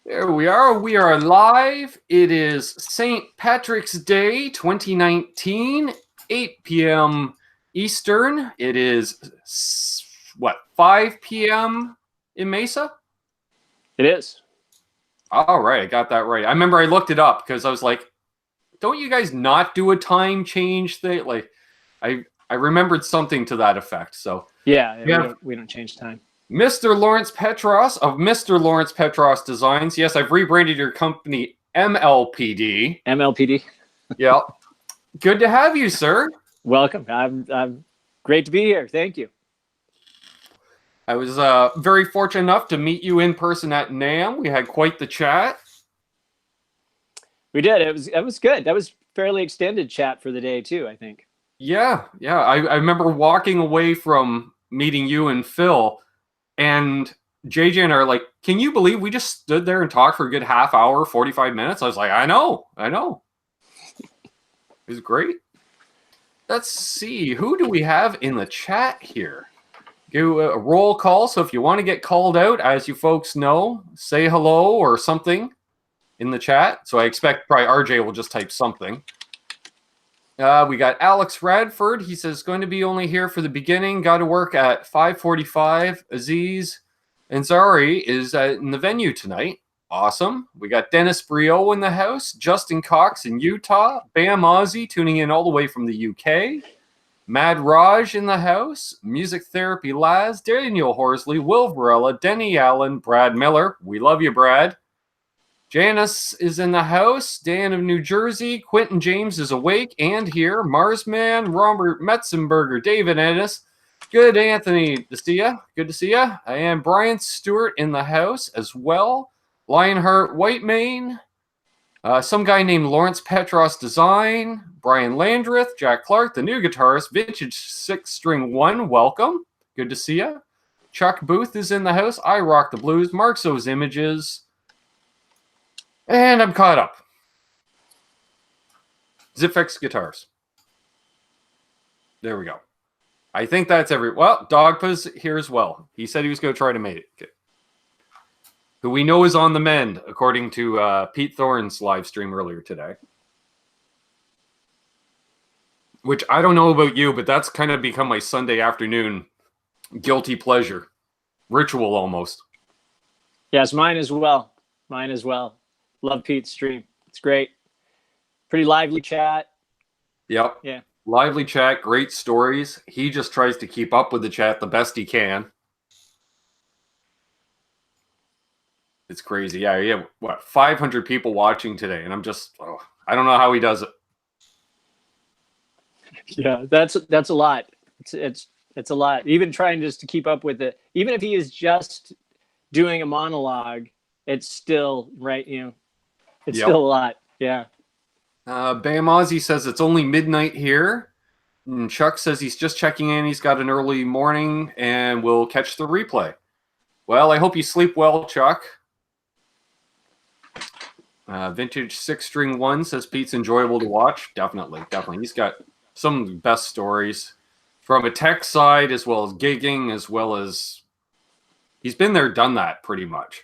There we are. We are live. It is St. Patrick's Day 2019, 8 p.m. Eastern. It is, 5 p.m. in Mesa? It is. All right, I got that right. I remember I looked it up because I was like, don't you guys not do a time change thing? Like, I remembered something to that effect. So Yeah, we don't change time. Mr. Lawrence Petross of Mr. Lawrence Petross Designs. Yes, I've rebranded your company MLPD. MLPD. Yeah. Good to have you, sir. Welcome. I'm great to be here. Thank you. I was very fortunate enough to meet you in person at NAMM. We had quite the chat. We did. It was good. That was fairly extended chat for the day too, I think. Yeah. I remember walking away from meeting you and Phil, and JJ and I are like, can you believe we just stood there and talked for a good half hour, 45 minutes? I was like, I know. It was great. Let's see. Who do we have in the chat here? Do a roll call. So if you want to get called out, as you folks know, say hello or something in the chat. So I expect probably RJ will just type something. We got Alex Radford. He says, going to be only here for the beginning. Got to work at 5:45. Aziz Ansari is in the venue tonight. Awesome. We got Dennis Brio in the house. Justin Cox in Utah. Bam Ozzy tuning in all the way from the UK. Mad Raj in the house. Music Therapy Laz. Daniel Horsley. Will Varela. Denny Allen. Brad Miller. We love you, Brad. Janice is in the house. Dan of New Jersey. Quentin James is awake and here. Marsman, Robert Metzenberger, David Ennis. Good, Anthony. To see ya. Good to see ya. And Brian Stewart in the house as well. Lionheart Whitemane. Some guy named Lawrence Petross Design. Brian Landreth. Jack Clark, the new guitarist. Vintage 6-string 1. Welcome. Good to see ya. Chuck Booth is in the house. I Rock the Blues. Mark So's Images. And I'm caught up. Zipfix Guitars. There we go. I think that's well, Dogpa's here as well. He said he was going to try to make it. Okay. Who we know is on the mend, according to Pete Thorns' live stream earlier today. Which I don't know about you, but that's kind of become my Sunday afternoon guilty pleasure. Ritual almost. Yes, mine as well. Love Pete's stream. It's great. Pretty lively chat. Yep. Yeah. Lively chat, great stories. He just tries to keep up with the chat the best he can. It's crazy. Yeah. What, 500 people watching today, and I'm just, I don't know how he does it. Yeah, that's a lot. It's a lot. Even trying just to keep up with it. Even if he is just doing a monologue, it's still right. It's still a lot. Yeah. Bam Ozzy says it's only midnight here. And Chuck says he's just checking in. He's got an early morning and will catch the replay. Well, I hope you sleep well, Chuck. Vintage 6-string 1 says Pete's enjoyable to watch. Definitely. He's got some of the best stories from a tech side as well as gigging, as well as he's been there, done that pretty much.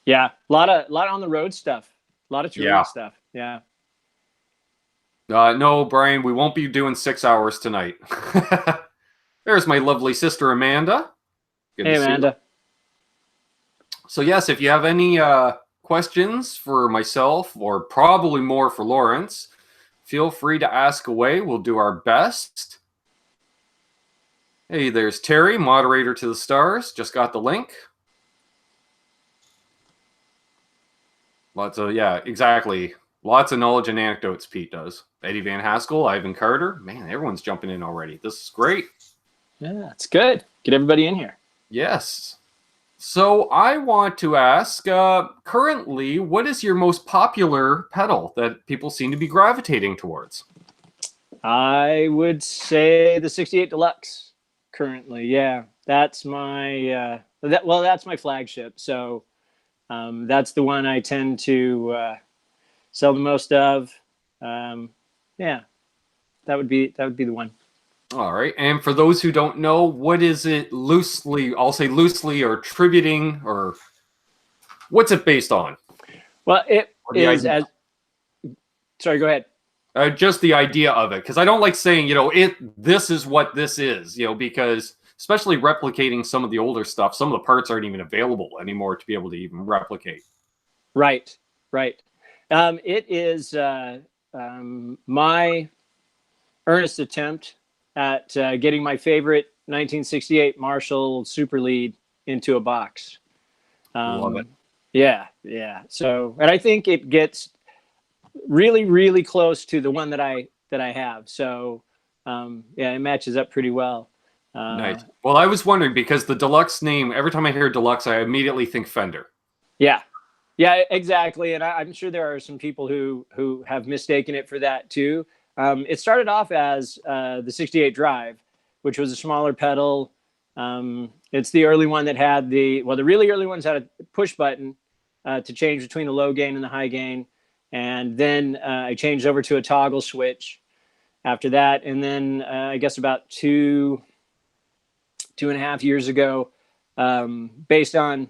Yeah, a lot on the road stuff. A lot of touring stuff. Yeah. No, Brian, we won't be doing 6 hours tonight. There's my lovely sister, Amanda. Good to see Amanda. You. So, yes, if you have any questions for myself or probably more for Lawrence, feel free to ask away. We'll do our best. Hey, there's Terry, moderator to the stars. Just got the link. Exactly. Lots of knowledge and anecdotes Pete does. Eddie Van Haskell, Ivan Carter. Man, everyone's jumping in already. This is great. Yeah, it's good. Get everybody in here. Yes. So I want to ask, currently, what is your most popular pedal that people seem to be gravitating towards? I would say the 68 Deluxe currently. Yeah, that's my that's my flagship. So that's the one I tend to sell the most of. Yeah, that would be the one. All right. And for those who don't know, what is it loosely, I'll say loosely or attributing or What's it based on? Well, it Or the is idea? as. Sorry, go ahead. Just the idea of it, because I don't like saying, this is what this is, because especially replicating some of the older stuff, some of the parts aren't even available anymore to be able to even replicate. Right, right. It is my earnest attempt at getting my favorite 1968 Marshall Super Lead into a box. Love it. Yeah, yeah. So, and I think it gets really, really close to the one that I have. So, yeah, it matches up pretty well. Nice. Well, I was wondering because the deluxe name, every time I hear deluxe, I immediately think Fender. Yeah, yeah, exactly. And I'm sure there are some people who have mistaken it for that too. It started off as the 68 Drive, which was a smaller pedal. It's the early one that had the really early ones had a push button to change between the low gain and the high gain. And then I changed over to a toggle switch after that. And then I guess about 2.5 years ago, based on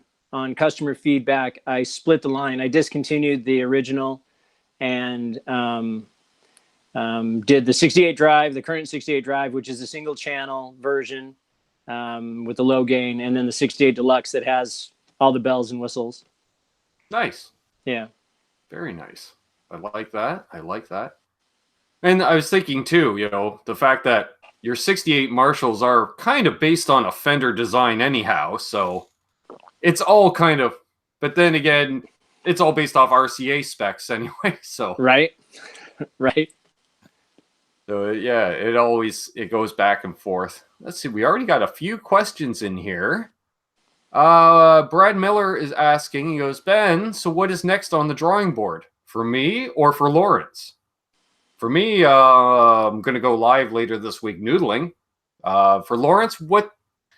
customer feedback, I split the line. I discontinued the original and did the 68 Drive, the current 68 Drive, which is a single channel version with the low gain, and then the 68 Deluxe that has all the bells and whistles. Nice. Yeah. Very nice. I like that. I like that. And I was thinking too, the fact that your 68 Marshalls are kind of based on a Fender design anyhow, so it's all kind of, but then again, it's all based off RCA specs anyway, so. Right. Right. So yeah, it goes back and forth. Let's see, we already got a few questions in here. Brad Miller is asking, he goes, Ben, so what is next on the drawing board? For me or for Lawrence? For me, I'm going to go live later this week noodling. For Lawrence, do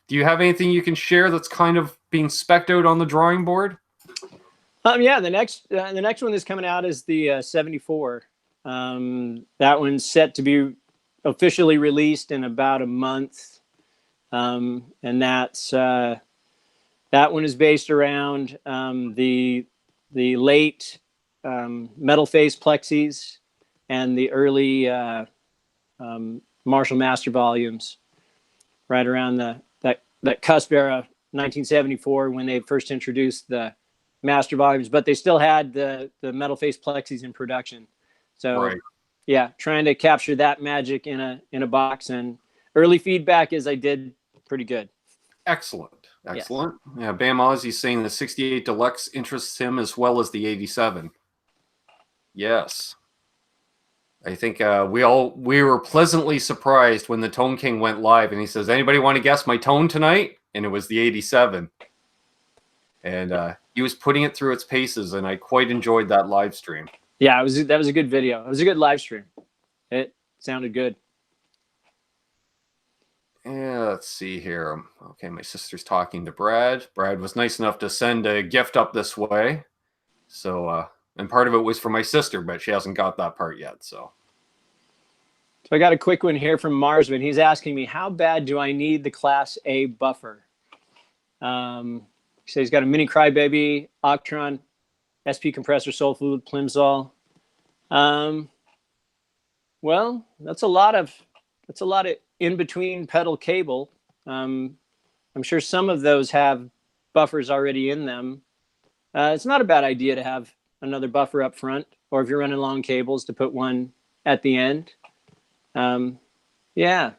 you have anything you can share that's kind of being spec'd out on the drawing board? Yeah, the next one that's coming out is the 74. That one's set to be officially released in about a month. And that one is based around the late metal face plexis and the early Marshall Master volumes, right around that cusp era, 1974, when they first introduced the Master volumes, but they still had the metal face plexis in production. So, right. Yeah, trying to capture that magic in a box, and early feedback is I did pretty good. Excellent. Excellent. Yes. Yeah, Bam Ozzy's saying the 68 Deluxe interests him as well as the 87. Yes. I think we were pleasantly surprised when the Tone King went live and he says, anybody want to guess my tone tonight? And it was the 87. And he was putting it through its paces, and I quite enjoyed that live stream. Yeah, that was a good video. It was a good live stream. It sounded good. Yeah, let's see here. Okay, my sister's talking to Brad. Brad was nice enough to send a gift up this way. So, and part of it was for my sister, but she hasn't got that part yet. So I got a quick one here from Marsman. He's asking me, how bad do I need the Class A buffer? He says he's got a Mini Crybaby, Octron, SP compressor, Soul Food, Plimsoll. Well, that's a lot of in between pedal cable. I'm sure some of those have buffers already in them. It's not a bad idea to have another buffer up front, or if you're running long cables, to put one at the end. Yeah,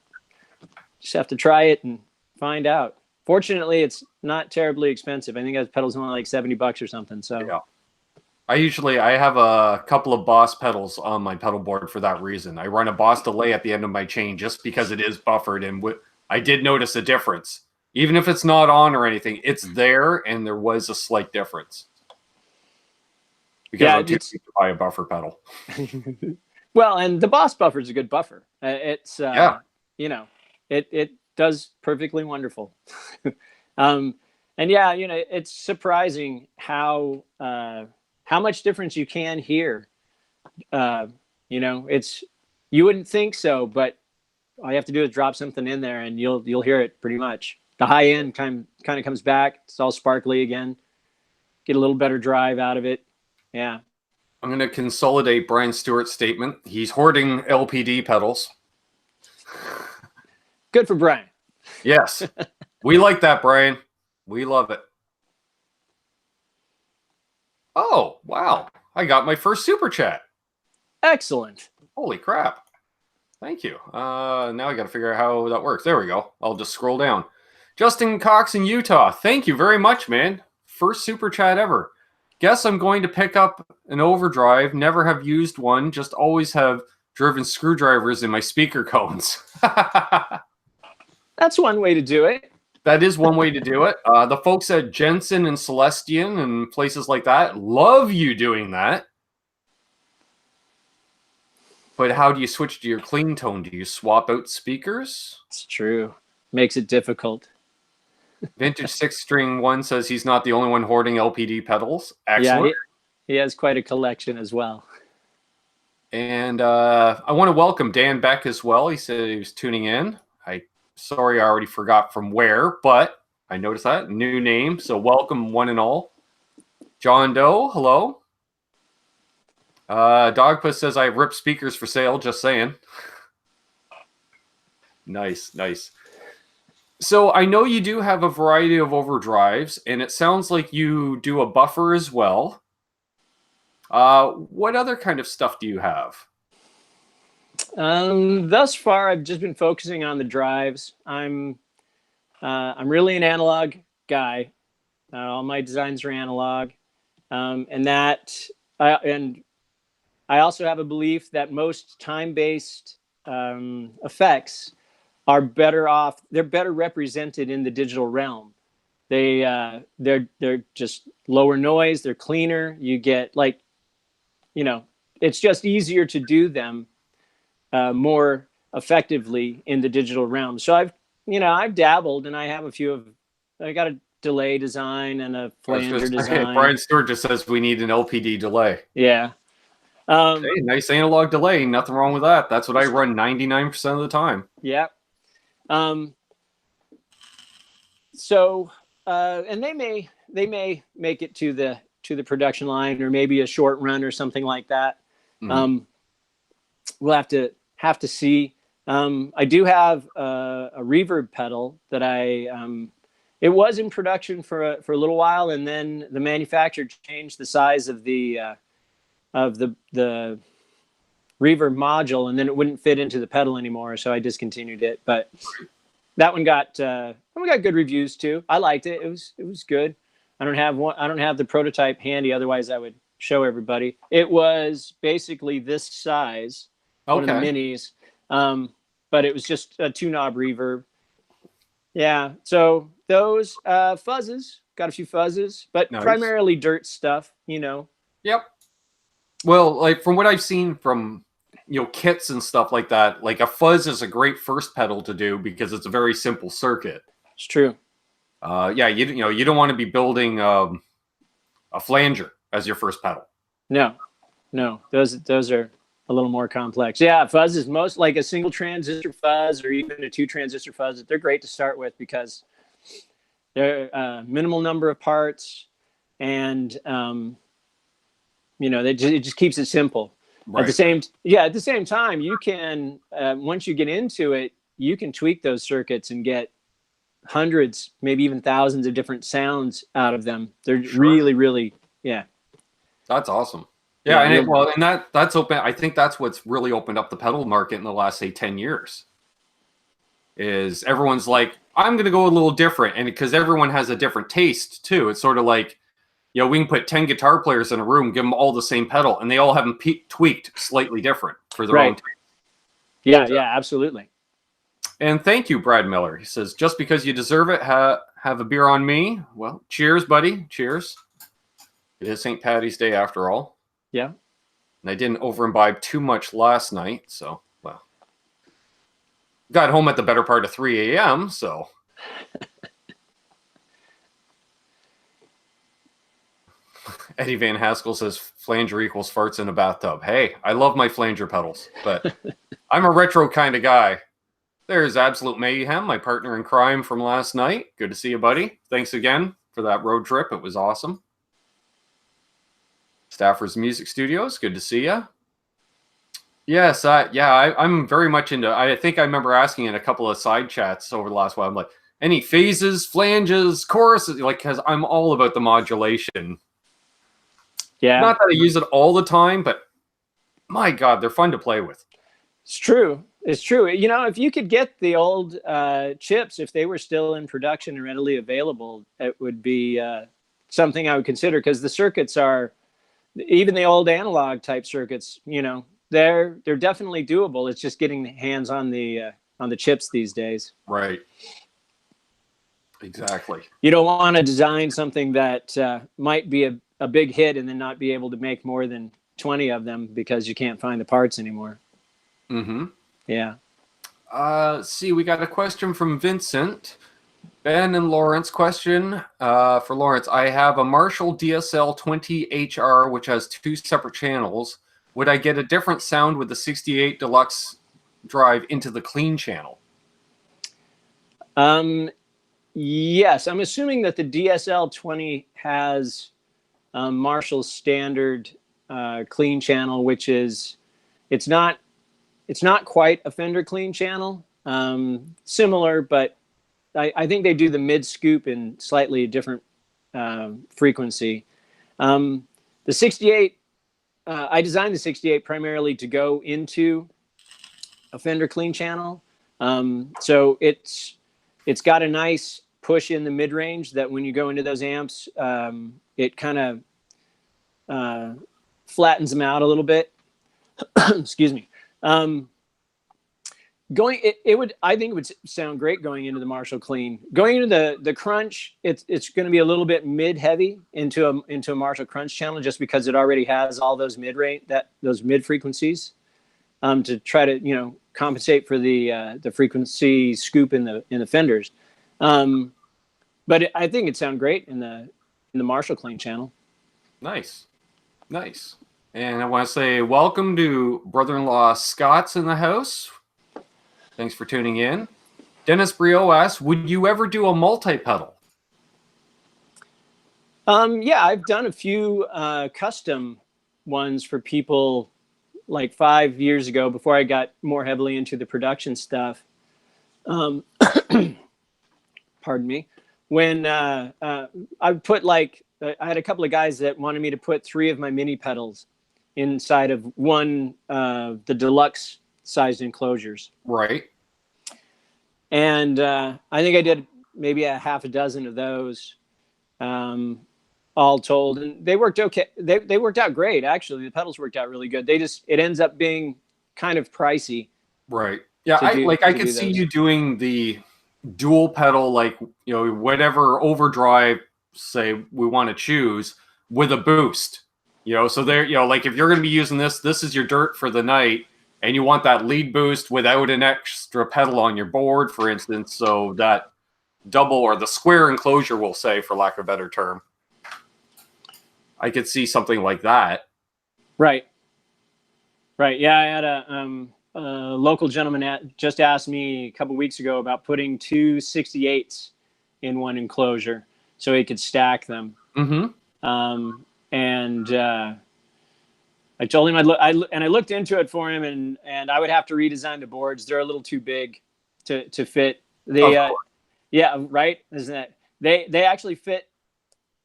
just have to try it and find out. Fortunately, it's not terribly expensive. I think that pedal's only like $70 or something. So yeah. I have a couple of Boss pedals on my pedal board for that reason. I run a Boss delay at the end of my chain just because it is buffered, and I did notice a difference. Even if it's not on or anything, it's there, and there was a slight difference. Because I'm too cheap to buy a buffer pedal. Well, and the Boss buffer is a good buffer. It's it does perfectly wonderful. And yeah, it's surprising how much difference you can hear. It's, you wouldn't think so, but all you have to do is drop something in there and you'll hear it pretty much. The high end kind of comes back. It's all sparkly again. get a little better drive out of it. Yeah. I'm going to consolidate Brian Stewart's statement. He's hoarding LPD pedals. Good for Brian. Yes. We like that, Brian. We love it. Oh, wow. I got my first super chat. Excellent. Holy crap. Thank you. Now I got to figure out how that works. There we go. I'll just scroll down. Justin Cox in Utah. Thank you very much, man. First super chat ever. Guess I'm going to pick up an OverDrive. Never have used one. Just always have driven screwdrivers in my speaker cones. That's one way to do it. That is one way to do it. The folks at Jensen and Celestian and places like that love you doing that. But how do you switch to your clean tone? Do you swap out speakers? It's true. Makes it difficult. Vintage 6-string 1 says he's not the only one hoarding LPD pedals. Excellent. Yeah, he has quite a collection as well. And I want to welcome Dan Beck as well. He said he was tuning in. Sorry, I already forgot from where, but I noticed that. New name, so welcome one and all. John Doe, hello. Dogpuss says I have ripped speakers for sale, just saying. Nice, nice. So I know you do have a variety of overdrives, and it sounds like you do a buffer as well. What other kind of stuff do you have? Thus far, I've just been focusing on the drives. I'm really an analog guy. All my designs are analog, and I also have a belief that most time-based effects are better off. They're better represented in the digital realm. They're just lower noise. They're cleaner. You get it's just easier to do them more effectively in the digital realm. So I've dabbled, and I have a few of. I got a delay design and a flanger design. Brian Stewart just says we need an LPD delay. Yeah. Hey, nice analog delay. Nothing wrong with that. That's what I run 99% of the time. Yeah. So and they may make it to the production line, or maybe a short run or something like that. Mm-hmm. We'll have to see. I do have a reverb pedal that it was in production for a little while, and then the manufacturer changed the size of the reverb module, and then it wouldn't fit into the pedal anymore, so I discontinued it. But that one got good reviews too. I liked it. It was good. I don't have the prototype handy, otherwise I would show everybody. It was basically this size, one of the minis, but it was just a 2-knob reverb. Yeah, so those fuzzes, got a few fuzzes, but nice. Primarily dirt stuff, Yep. Well, like from what I've seen from kits and stuff like that, like a fuzz is a great first pedal to do because it's a very simple circuit. It's true. Yeah, you don't want to be building a flanger as your first pedal. No, those are a little more complex. Yeah, fuzz is most like a single transistor fuzz or even a 2 transistor fuzz. They're great to start with because they're minimal number of parts, and it just keeps it simple. Right. At the same time, you can once you get into it, you can tweak those circuits and get hundreds, maybe even thousands of different sounds out of them. They're really, really, yeah. That's awesome. Yeah, and that's open. I think that's what's really opened up the pedal market in the last, say, 10 years. Is everyone's like, I'm going to go a little different, and because everyone has a different taste too. It's sort of like, we can put 10 guitar players in a room, give them all the same pedal, and they all have them tweaked slightly different for their own taste. Yeah, yeah, absolutely. And thank you, Brad Miller. He says, just because you deserve it, have a beer on me. Well, cheers, buddy. Cheers. It is St. Paddy's Day after all. Yeah. And I didn't over-imbibe too much last night, so, well. Got home at the better part of 3 a.m., so. Eddie Van Haskell says, flanger equals farts in a bathtub. Hey, I love my flanger pedals, but I'm a retro kind of guy. There's Absolute Mayhem, my partner in crime from last night. Good to see you, buddy. Thanks again for that road trip. It was awesome. Stafford's Music Studios, good to see you. Yes, I'm very much into. I think I remember asking in a couple of side chats over the last while. I'm like, any phases, flanges, choruses, like, because I'm all about the modulation. Yeah, not that I use it all the time, but my God, they're fun to play with. it's true. It's true. You know, if you could get the old chips, if they were still in production and readily available, it would be something I would consider, because the circuits are, even the old analog type circuits, you know, they're definitely doable. It's just getting hands on the chips these days. Right. Exactly. You don't want to design something that might be a big hit and then not be able to make more than 20 of them because you can't find the parts anymore. Mm-hmm. Yeah. See, we got a question from Vincent. Ben and Lawrence question. For Lawrence, I have a Marshall DSL 20HR, which has 2 separate channels. Would I get a different sound with the 68 Deluxe drive into the clean channel? Yes, I'm assuming that the DSL 20 has Marshall's standard clean channel, which is, it's not quite a Fender clean channel. Similar, but I think they do the mid scoop in slightly different frequency. The 68, I designed the 68 primarily to go into a Fender clean channel. So it's got a nice push in the mid range that when you go into those amps, it kind of flattens them out a little bit. Excuse me. I think it would sound great going into the Marshall clean. Going into the crunch, it's going to be a little bit mid heavy into a Marshall crunch channel, just because it already has all those those mid frequencies, to try to, you know, compensate for the frequency scoop in the Fenders. But I think it'd sound great in the Marshall clean channel. Nice. And I want to say welcome to brother-in-law Scott's in the house. Thanks for tuning in. Dennis Brio asks, would you ever do a multi-pedal? Yeah, I've done a few custom ones for people like 5 years ago, before I got more heavily into the production stuff. Pardon me. When I put I had a couple of guys that wanted me to put 3 of my mini pedals inside of one the deluxe sized enclosures. Right. And I think I did maybe a half a dozen of those, all told, and they worked okay. They worked out great, actually. The pedals worked out really good. It ends up being kind of pricey. Right. Yeah, I could see you doing the dual pedal, like, you know, whatever overdrive say we want to choose, with a boost. You know, so there, you know, like if you're going to be using this is your dirt for the night, and you want that lead boost without an extra pedal on your board, for instance, so that double or the square enclosure, we'll say, for lack of a better term. I could see something like that. Right. Yeah, I had a local gentleman just asked me a couple weeks ago about putting 2 68s in one enclosure so he could stack them. Mm-hmm. And I told him I looked into it for him, and I would have to redesign the boards. They're a little too big to fit. Yeah, right. Isn't that they actually fit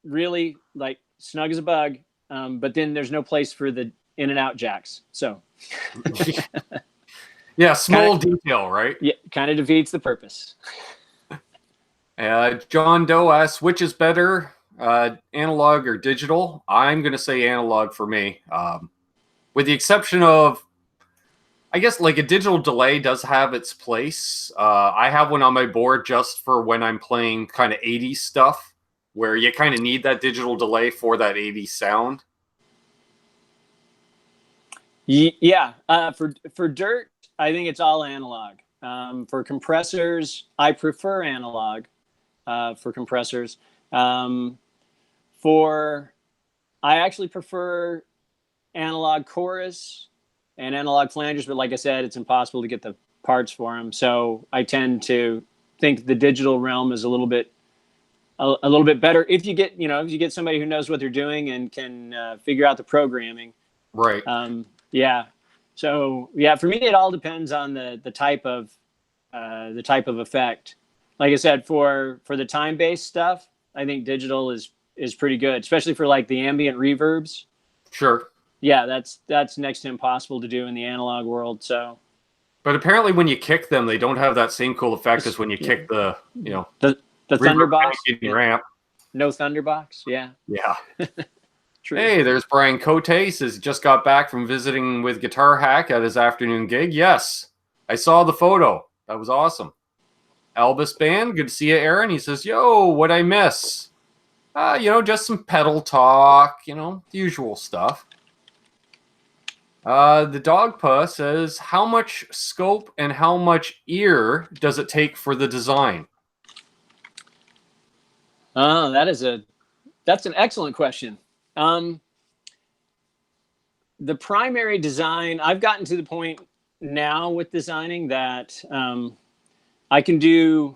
really like snug as a bug, but then there's no place for the in and out jacks. So yeah, small detail, right? Yeah, kind of defeats the purpose. John Doe asks, which is better, analog or digital? I'm going to say analog for me. With the exception of, I guess, like a digital delay does have its place. I have one on my board just for when I'm playing kind of 80s stuff, where you kind of need that digital delay for that 80s sound. Yeah, for dirt, I think it's all analog. For compressors, I prefer analog. For compressors, I actually prefer analog chorus and analog flangers, but like I said, it's impossible to get the parts for them. So I tend to think the digital realm is a little bit a little bit better if you get somebody who knows what they're doing and can figure out the programming. Right. Yeah. So yeah, for me, it all depends on the type of effect. Like I said, for the time-based stuff, I think digital is pretty good, especially for like the ambient reverbs. Sure. Yeah, that's next to impossible to do in the analog world. So, but apparently, when you kick them, they don't have that same cool effect as when you kick the the Thunderbox in your amp. No Thunderbox. Yeah. Yeah. True. Hey, there's Brian Cote. Says just got back from visiting with Guitar Hack at his afternoon gig. Yes, I saw the photo. That was awesome. Albus Band, good to see you, Aaron. He says, yo, what'd I miss? Just some pedal talk, the usual stuff. The Dogpa says, how much scope and how much ear does it take for the design? Oh, that's an excellent question. The primary design, I've gotten to the point now with designing that I can do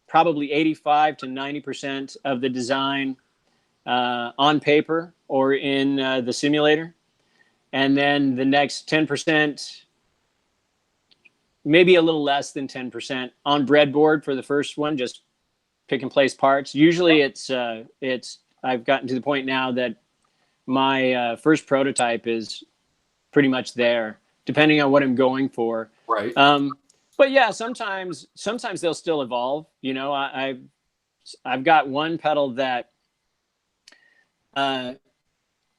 probably 85 to 90% of the design on paper or in the simulator. And then the next 10%, maybe a little less than 10% on breadboard for the first one, just pick and place parts. Usually I've gotten to the point now that my first prototype is pretty much there, depending on what I'm going for. Right. But yeah, sometimes they'll still evolve. I've got one pedal that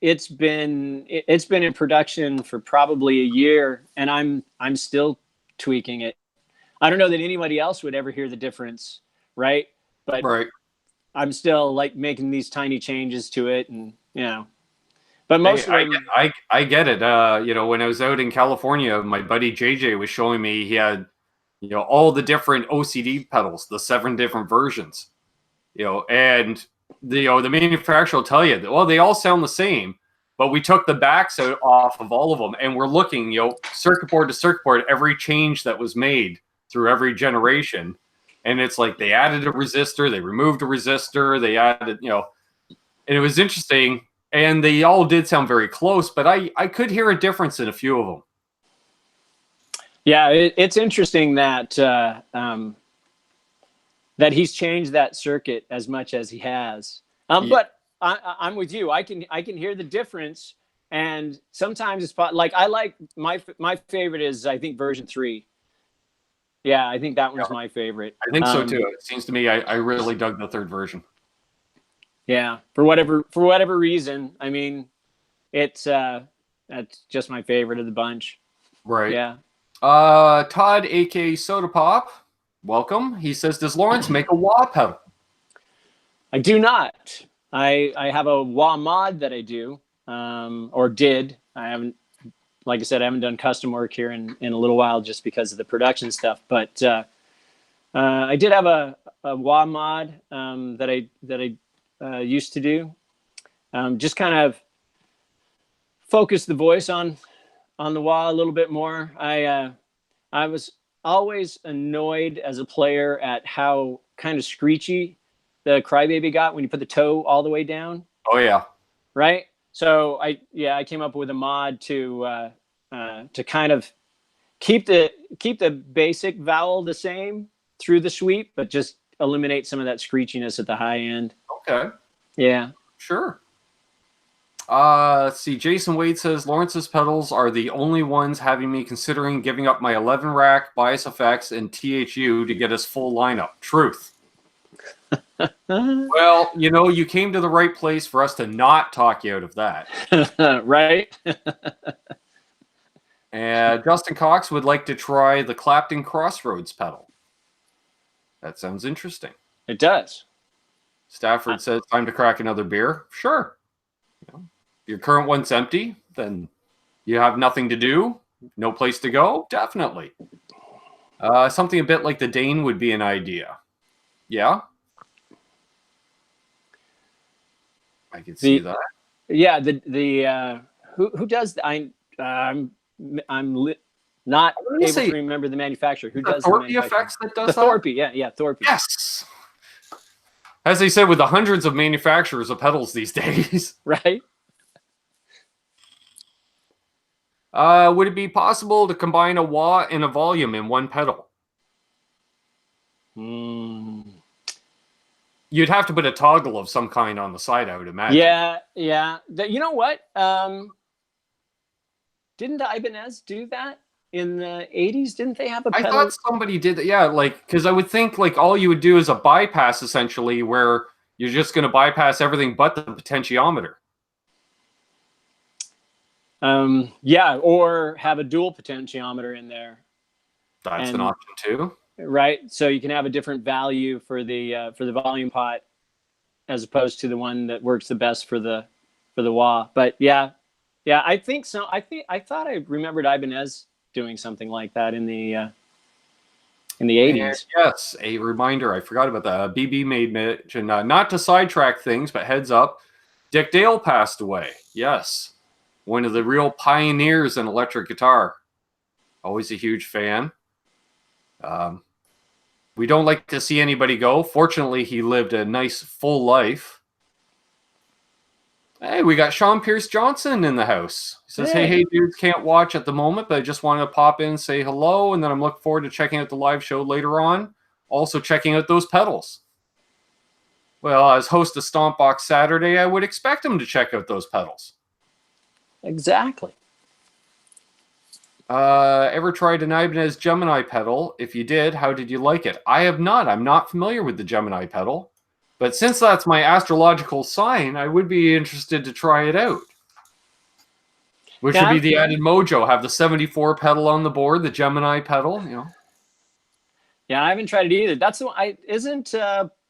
it's been in production for probably a year, and I'm still tweaking it. I don't know that anybody else would ever hear the difference, right? But right. I'm still like making these tiny changes to it, and But most of them, I get it. When I was out in California, my buddy JJ was showing me he had all the different OCD pedals, the 7 different versions, and the manufacturer will tell you that, well, they all sound the same, but we took the backs out off of all of them, and we're looking, circuit board to circuit board, every change that was made through every generation. And it's like they added a resistor, they removed a resistor, they added, and it was interesting. And they all did sound very close, but I could hear a difference in a few of them. Yeah, it's interesting that that he's changed that circuit as much as he has. But I'm with you. I can hear the difference, and sometimes it's like I like my favorite is I think version 3. Yeah, I think that one's my favorite. I think so too. It seems to me I really dug the 3rd version. Yeah, for whatever reason. I mean, that's just my favorite of the bunch. Right. Yeah. Todd, aka Soda Pop, welcome. He says, does Lawrence make a wah pedal? I do not. I have a wah mod that I do, or did. I haven't, like I said, I haven't done custom work here in a little while just because of the production stuff. But I did have a wah mod that I used to do. Just kind of focus the voice on the wah a little bit more. I was always annoyed as a player at how kind of screechy the Crybaby got when you put the toe all the way down. Oh yeah. Right. So I came up with a mod to kind of keep the basic vowel the same through the sweep, but just eliminate some of that screechiness at the high end. Okay. Yeah. Sure. Let's see. Jason Wade says Lawrence's pedals are the only ones having me considering giving up my 11 rack, bias effects, and THU to get his full lineup. Truth. Well, you came to the right place for us to not talk you out of that. Right. And Justin Cox would like to try the Clapton Crossroads pedal. That sounds interesting. It does. Stafford says, time to crack another beer. Sure. If your current one's empty, then you have nothing to do, no place to go. Definitely. Something a bit like the Dane would be an idea. Yeah. I can see that. Yeah. Who does I'm not able to remember the manufacturer. Who does the Thorpe effects that does the that? Thorpe, yeah, Thorpe. Yes. As they said, with the hundreds of manufacturers of pedals these days. Right? Would it be possible to combine a wah and a volume in one pedal? You'd have to put a toggle of some kind on the side, I would imagine. Yeah. You know what? Didn't Ibanez do that in the 80s? Didn't they have a pedal? I thought somebody did that. Yeah, like, because I would think like all you would do is a bypass essentially, where you're just going to bypass everything but the potentiometer. Yeah, or have a dual potentiometer in there. That's an option too. Right, so you can have a different value for the volume pot as opposed to the one that works the best for the wah. But yeah, I think so. I thought I remembered Ibanez doing something like that in the 80s. And yes, a reminder. I forgot about that. BB made mention, not to sidetrack things, but heads up, Dick Dale passed away. Yes, one of the real pioneers in electric guitar. Always a huge fan. We don't like to see anybody go. Fortunately, he lived a nice, full life. Hey, we got Sean Pierce Johnson in the house. He says, hey, dudes, can't watch at the moment, but I just wanted to pop in and say hello, and then I'm looking forward to checking out the live show later on. Also checking out those pedals. Well, as host of Stompbox Saturday, I would expect him to check out those pedals. Exactly. Ever tried an Ibanez Gemini pedal? If you did, how did you like it? I have not. I'm not familiar with the Gemini pedal. But since that's my astrological sign, I would be interested to try it out. Which would be the added mojo. Have the 74 pedal on the board, the Gemini pedal, you know. Yeah, I haven't tried it either. That's the one. Isn't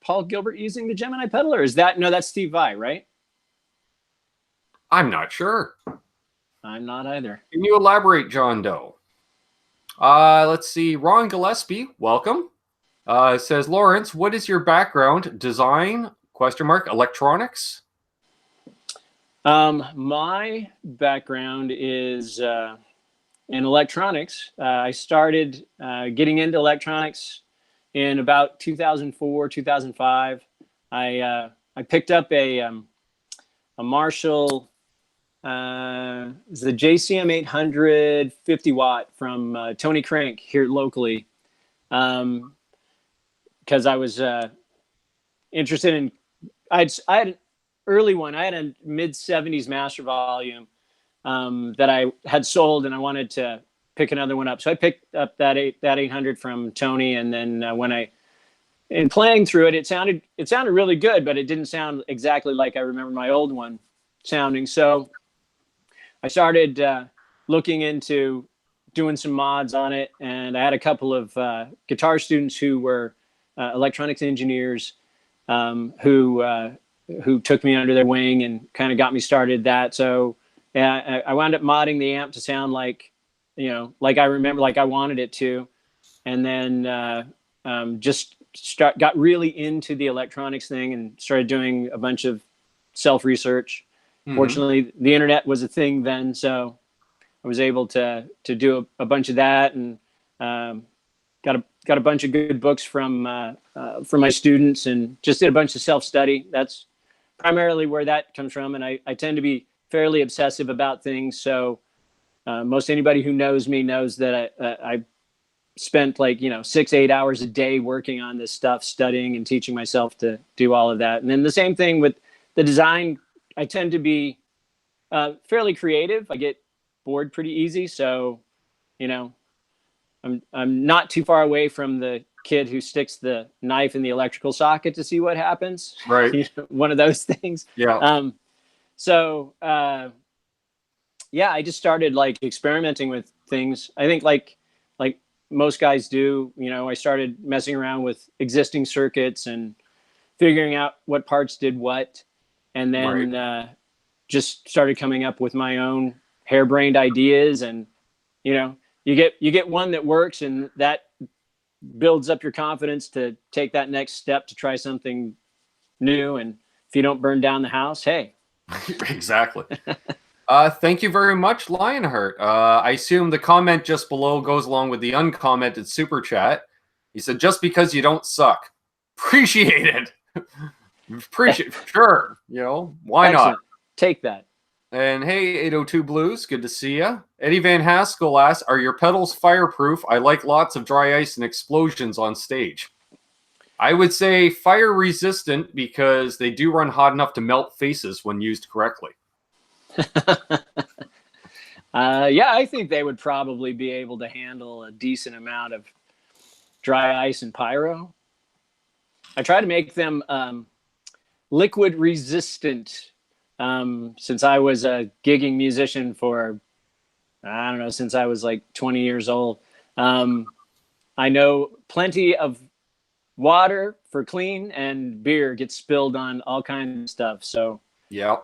Paul Gilbert using the Gemini pedal, or is that that's Steve Vai, right? I'm not sure. I'm not either. Can you elaborate, John Doe? Let's see. Ron Gillespie, welcome. Says, Lawrence, what is your background? Design? ? Electronics? My background is in electronics. I started getting into electronics in about 2004, 2005. I picked up a Marshall. It's the JCM 800 50 watt from Tony Crank here locally, because I was interested in. I had an early one. I had a mid 70s master volume that I had sold, and I wanted to pick another one up. So I picked up that 800 from Tony, and then in playing through it, it sounded really good, but it didn't sound exactly like I remember my old one sounding. So I started looking into doing some mods on it, and I had a couple of guitar students who were electronics engineers who took me under their wing and kind of got me started that. So I wound up modding the amp to sound like I remember, like I wanted it to, and then got really into the electronics thing and started doing a bunch of self-research. Fortunately, the internet was a thing then, so I was able to do a bunch of that, and got a bunch of good books from my students, and just did a bunch of self-study. That's primarily where that comes from, and I tend to be fairly obsessive about things. So most anybody who knows me knows that I spent 6-8 hours a day working on this stuff, studying and teaching myself to do all of that. And then the same thing with the design. I tend to be fairly creative. I get bored pretty easy, so I'm not too far away from the kid who sticks the knife in the electrical socket to see what happens. Right. One of those things. Yeah. So I just started experimenting with things. I think like most guys do. I started messing around with existing circuits and figuring out what parts did what. And then just started coming up with my own harebrained ideas, and you get one that works, and that builds up your confidence to take that next step to try something new. And if you don't burn down the house, hey. Exactly. Thank you very much, Lionheart. I assume the comment just below goes along with the uncommented super chat. He said, "Just because you don't suck." Appreciate it. Appreciate, sure. You know, why Excellent. not? Take that. And hey, 802 Blues, good to see you. Eddie Van Haskell asks, are your pedals fireproof? I like lots of dry ice and explosions on stage. I would say fire resistant because they do run hot enough to melt faces when used correctly. Yeah, I think they would probably be able to handle a decent amount of dry ice and pyro. I try to make them liquid resistant since I was a gigging musician for, I don't know, since I was like 20 years old. I know plenty of water for clean and beer gets spilled on all kinds of stuff. So yeah.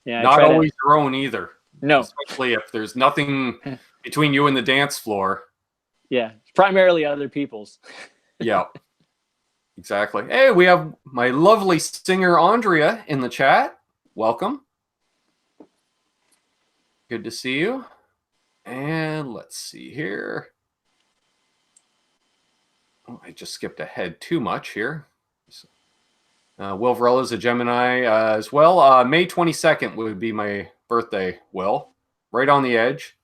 Not always your own either. No. Especially if there's nothing between you and the dance floor. Yeah. Primarily other people's. Yeah. Exactly. Hey, we have my lovely singer Andrea in the chat. Welcome. Good to see you. And let's see here. Oh, I just skipped ahead too much here. Will Varela is a Gemini as well. May 22nd would be my birthday, Will. Right on the edge.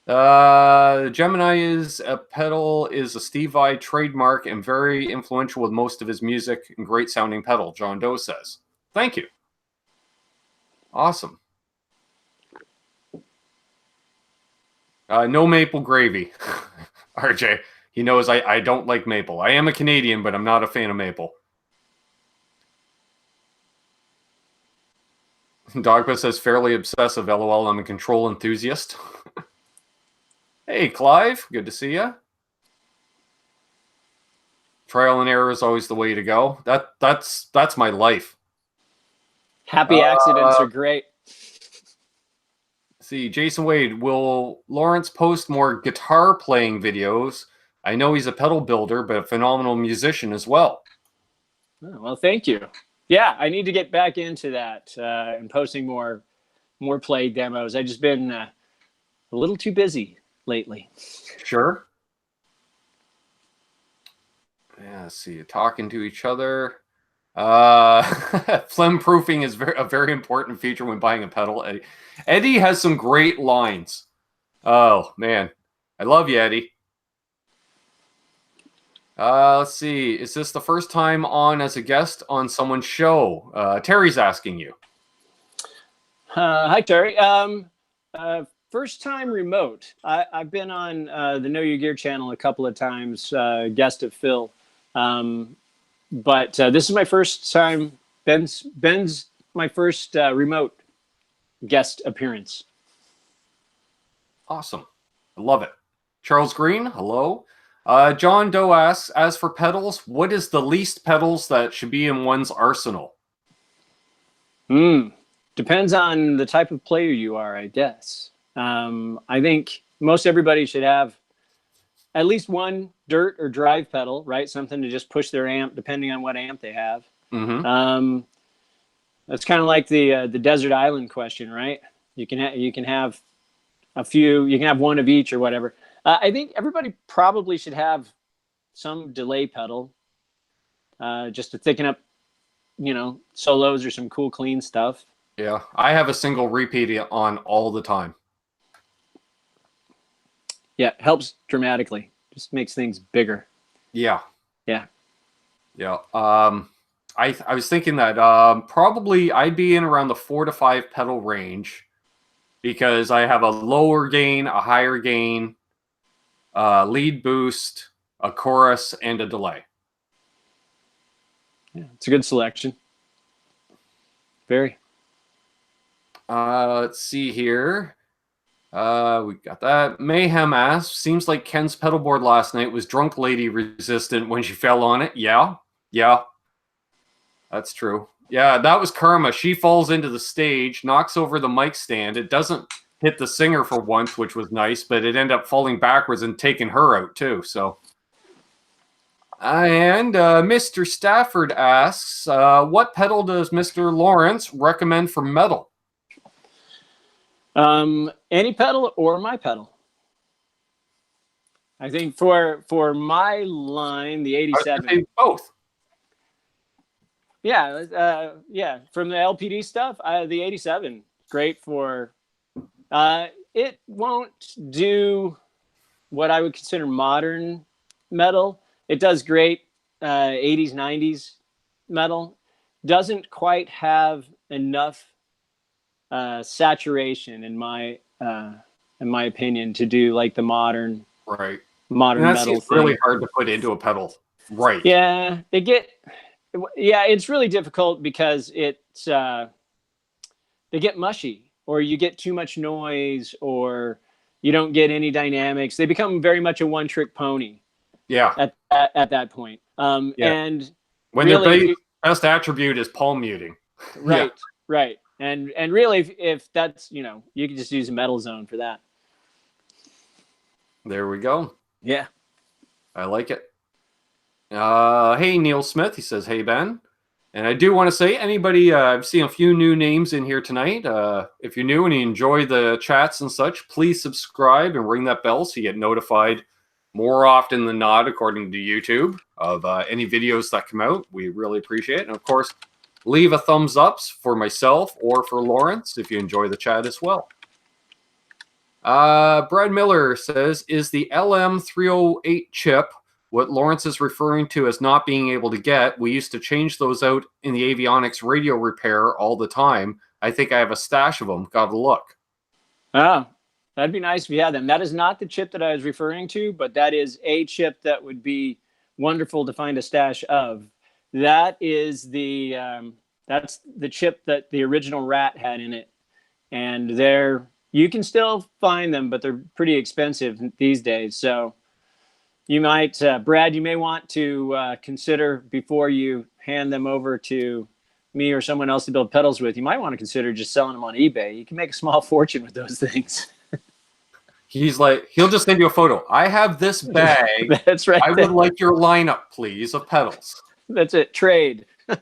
Gemini is a pedal, is a Steve Vai trademark and very influential with most of his music and great sounding pedal, John Doe says. Thank you. Awesome. No maple gravy. RJ, he knows I don't like maple. I am a Canadian, but I'm not a fan of maple. Dogba says fairly obsessive. LOL, I'm a control enthusiast. Hey, Clive. Good to see you. Trial and error is always the way to go. That's my life. Happy accidents are great. See, Jason Wade, will Lawrence post more guitar playing videos? I know he's a pedal builder, but a phenomenal musician as well. Oh, well, thank you. Yeah, I need to get back into that and posting more play demos. I've just been a little too busy lately. Sure. Yeah, let's see, talking to each other. Phlegm proofing is a very important feature when buying a pedal. Eddie has some great lines. Oh, man. I love you, Eddie. Let's see. Is this the first time on as a guest on someone's show? Terry's asking you. Hi, Terry. First time remote. I've been on the Know Your Gear channel a couple of times, guest at Phil. But this is my first time. Ben's my first remote guest appearance. Awesome. I love it. Charles Green, hello. John Doe asks, as for pedals, what is the least pedals that should be in one's arsenal? Depends on the type of player you are, I guess. I think most everybody should have at least one dirt or drive pedal, right? Something to just push their amp, depending on what amp they have. Mm-hmm. That's kind of like the desert island question, right? You can have a few, you can have one of each or whatever. I think everybody probably should have some delay pedal, just to thicken up, solos or some cool, clean stuff. Yeah, I have a single repeat on all the time. Yeah, it helps dramatically. Just makes things bigger. Yeah. Yeah. Yeah. I was thinking that probably I'd be in around the 4 to 5 pedal range because I have a lower gain, a higher gain, lead boost, a chorus, and a delay. Yeah, it's a good selection. Very. Let's see here. We got that. Mayhem asks, seems like Ken's pedal board last night was drunk lady resistant when she fell on it. Yeah. That's true. Yeah, that was Karma. She falls into the stage, knocks over the mic stand. It doesn't hit the singer for once, which was nice, but it ended up falling backwards and taking her out too. So, and Mr. Stafford asks, what pedal does Mr. Lawrence recommend for metal? Any pedal or my pedal. I think for my line, the 87. Both. Yeah. From the LPD stuff, the 87, great for. It won't do what I would consider modern metal. It does great 80s, 90s metal. Doesn't quite have enough saturation in my opinion to do like the modern Right. modern And that metal seems thing. really hard to put into a pedal. Right. Yeah, it's really difficult because they get mushy, or you get too much noise, or you don't get any dynamics. They become very much a one-trick pony. Yeah. At that point. Yeah. And when really, their best attribute is palm muting. Right. Yeah. Right. And really, if that's, you can just use a metal zone for that. There we go. Yeah. I like it. Hey, Neil Smith. He says, hey, Ben. And I do want to say, anybody, I've seen a few new names in here tonight. If you're new and you enjoy the chats and such, please subscribe and ring that bell so you get notified more often than not, according to YouTube, of any videos that come out. We really appreciate it. And of course, leave a thumbs up for myself or for Lawrence if you enjoy the chat as well. Brad Miller says, is the LM308 chip what Lawrence is referring to as not being able to get? We used to change those out in the avionics radio repair all the time. I think I have a stash of them. Gotta look. Oh, that'd be nice if you had them. That is not the chip that I was referring to, but that is a chip that would be wonderful to find a stash of. That is that's the chip that the original Rat had in it. And you can still find them, but they're pretty expensive these days. So you might, Brad, you may want to consider, before you hand them over to me or someone else to build pedals with, you might want to consider just selling them on eBay. You can make a small fortune with those things. He's like, he'll just send you a photo. I have this bag. That's right. I would like your lineup, please, of pedals. That's it. Trade. Yeah.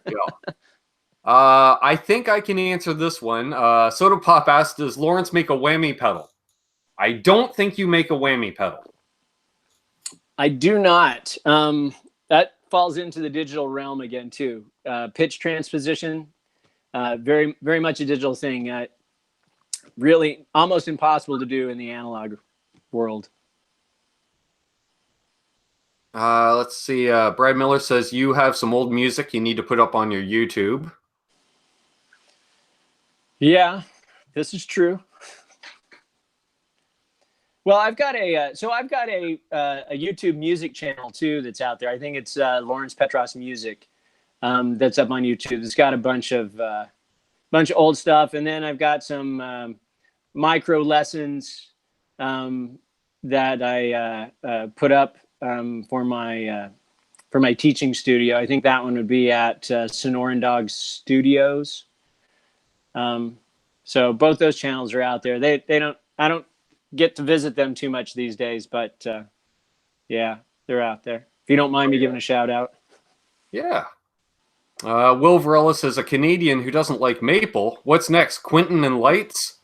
I think I can answer this one. Soda Pop asked, does Lawrence make a whammy pedal? I don't think you make a whammy pedal. I do not. That falls into the digital realm again, too. Pitch transposition, very, very much a digital thing. Really almost impossible to do in the analog world. Let's see. Brad Miller says, you have some old music you need to put up on your YouTube. Yeah, this is true. Well, I've got a YouTube music channel too that's out there. I think it's Lawrence Petross Music. That's up on YouTube. It's got a bunch of old stuff, and then I've got some micro lessons that I put up for my teaching studio. I think that one would be at Sonoran Dog Studios. So both those channels are out there. I don't get to visit them too much these days, but yeah, they're out there. If you don't mind me giving a shout out. Yeah. Will Varela says, a Canadian who doesn't like maple. What's next? Quinton and Lights?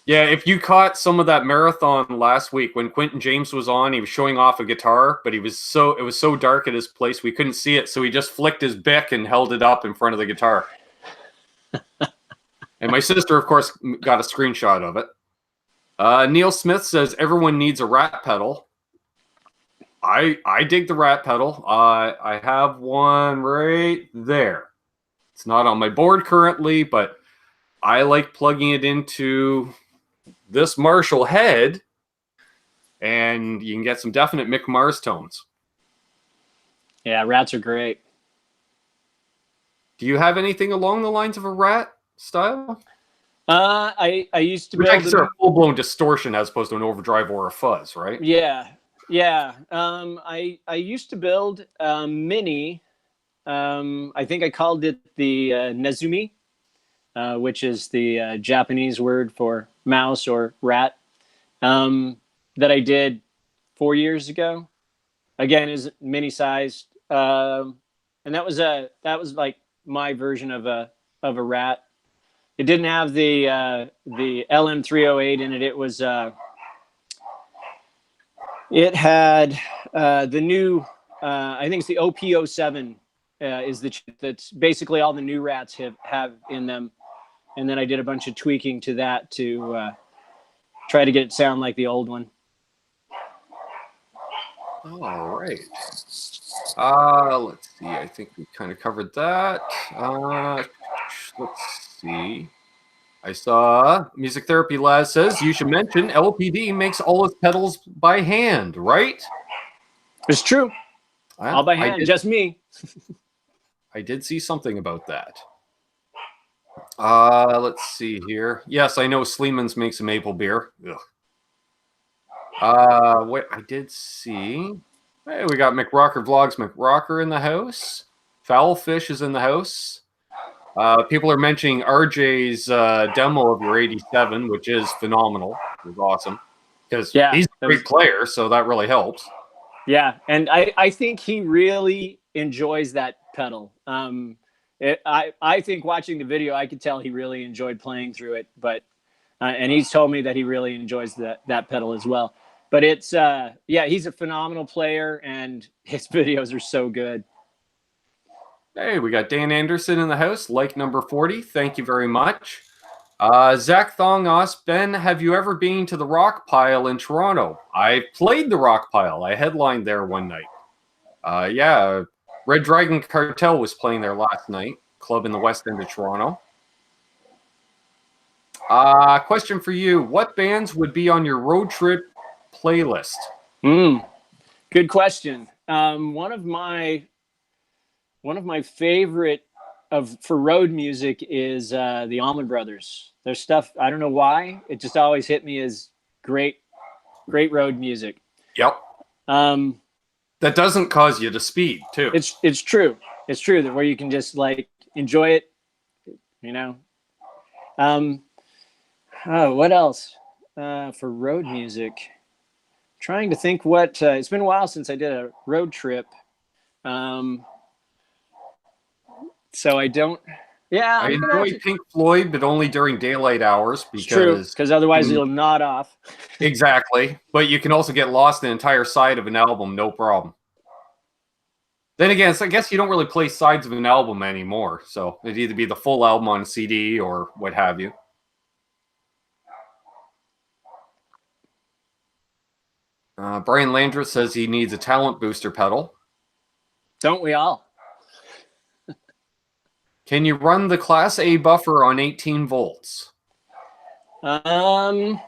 Yeah, if you caught some of that marathon last week when Quentin James was on, he was showing off a guitar, but it was so dark at his place we couldn't see it, so he just flicked his Bic and held it up in front of the guitar. And my sister, of course, got a screenshot of it. Neil Smith says, everyone needs a Rat pedal. I dig the Rat pedal. I have one right there. It's not on my board currently, but I like plugging it into this Marshall head, and you can get some definite Mick Mars tones. Yeah, Rats are great. Do you have anything along the lines of a Rat style? I used to build a full-blown distortion as opposed to an overdrive or a fuzz, right? Yeah. I used to build Mini. I think I called it the Nezumi, which is the Japanese word for mouse or rat. That I did 4 years ago. Again, is mini sized, and that was like my version of a Rat. It didn't have the LM308 in it. It had the new, I think it's the OP07 is the chip that's basically all the new Rats have in them. And then I did a bunch of tweaking to that to try to get it to sound like the old one. All right. Let's see. I think we kind of covered that. Let's see. I saw Music Therapy Laz says you should mention LPD makes all its pedals by hand, right? It's true. All by hand, just me. I did see something about that. Let's see here. Yes, I know Sleeman's makes a maple beer. Ugh. Wait, I did see. Hey, we got McRocker Vlogs McRocker in the house. Foulfish is in the house. People are mentioning RJ's demo of your 87, which is phenomenal. It was awesome. Because he's a great player, so that really helps. Yeah, and I think he really enjoys that pedal. I think watching the video, I could tell he really enjoyed playing through it. But and he's told me that he really enjoys that pedal as well. But it's he's a phenomenal player, and his videos are so good. Hey, we got Dan Anderson in the house, like number 40. Thank you very much. Zach Thongos, Ben, have you ever been to the Rock Pile in Toronto? I played the Rock Pile. I headlined there one night. Red Dragon Cartel was playing there last night. Club in the West End of Toronto. Question for you. What bands would be on your road trip playlist? Good question. One of my favorite for road music is the Allman Brothers. Their stuff, I don't know why, it just always hit me as great road music. Yep. That doesn't cause you to speed too. It's true. It's true that where you can just like enjoy it, you know. What else for road music? Trying to think what. It's been a while since I did a road trip. So I don't. Yeah, I enjoy Pink Floyd, but only during daylight hours because otherwise it'll nod off. Exactly, but you can also get lost in the entire side of an album, no problem. Then again, I guess you don't really play sides of an album anymore, so it'd either be the full album on CD or what have you. Brian Landreth says he needs a talent booster pedal. Don't we all? Can you run the Class A buffer on 18 volts? I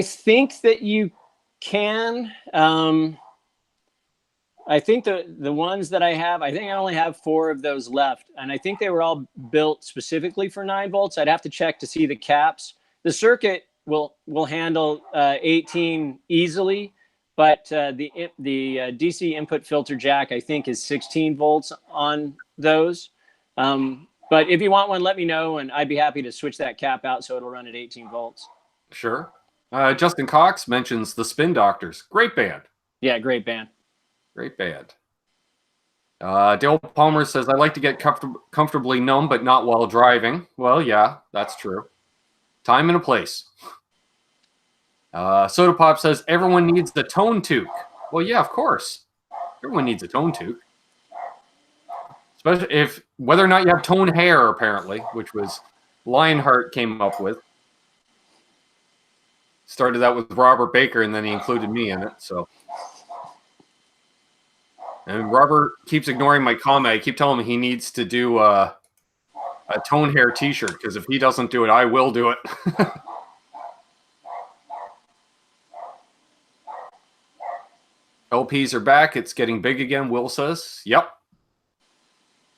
think that you can. I think the ones that I have, I think I only have 4 of those left. And I think they were all built specifically for 9 volts. I'd have to check to see the caps. The circuit will handle 18 easily. But the DC input filter jack, I think, is 16 volts on those. But if you want one, let me know, and I'd be happy to switch that cap out so it'll run at 18 volts. Sure. Justin Cox mentions the Spin Doctors. Great band. Yeah, great band. Great band. Dale Palmer says, I like to get comfortably numb, but not while driving. Well, yeah, that's true. Time and a place. Soda Pop says everyone needs the tone toque. Well, yeah, of course. Everyone needs a tone toque. Especially if whether or not you have tone hair, apparently, which was Lionheart came up with. Started out with Robert Baker, and then he included me in it. So, and Robert keeps ignoring my comment. I keep telling him he needs to do a tone hair T-shirt because if he doesn't do it, I will do it. LPs are back. It's getting big again, Will says. Yep.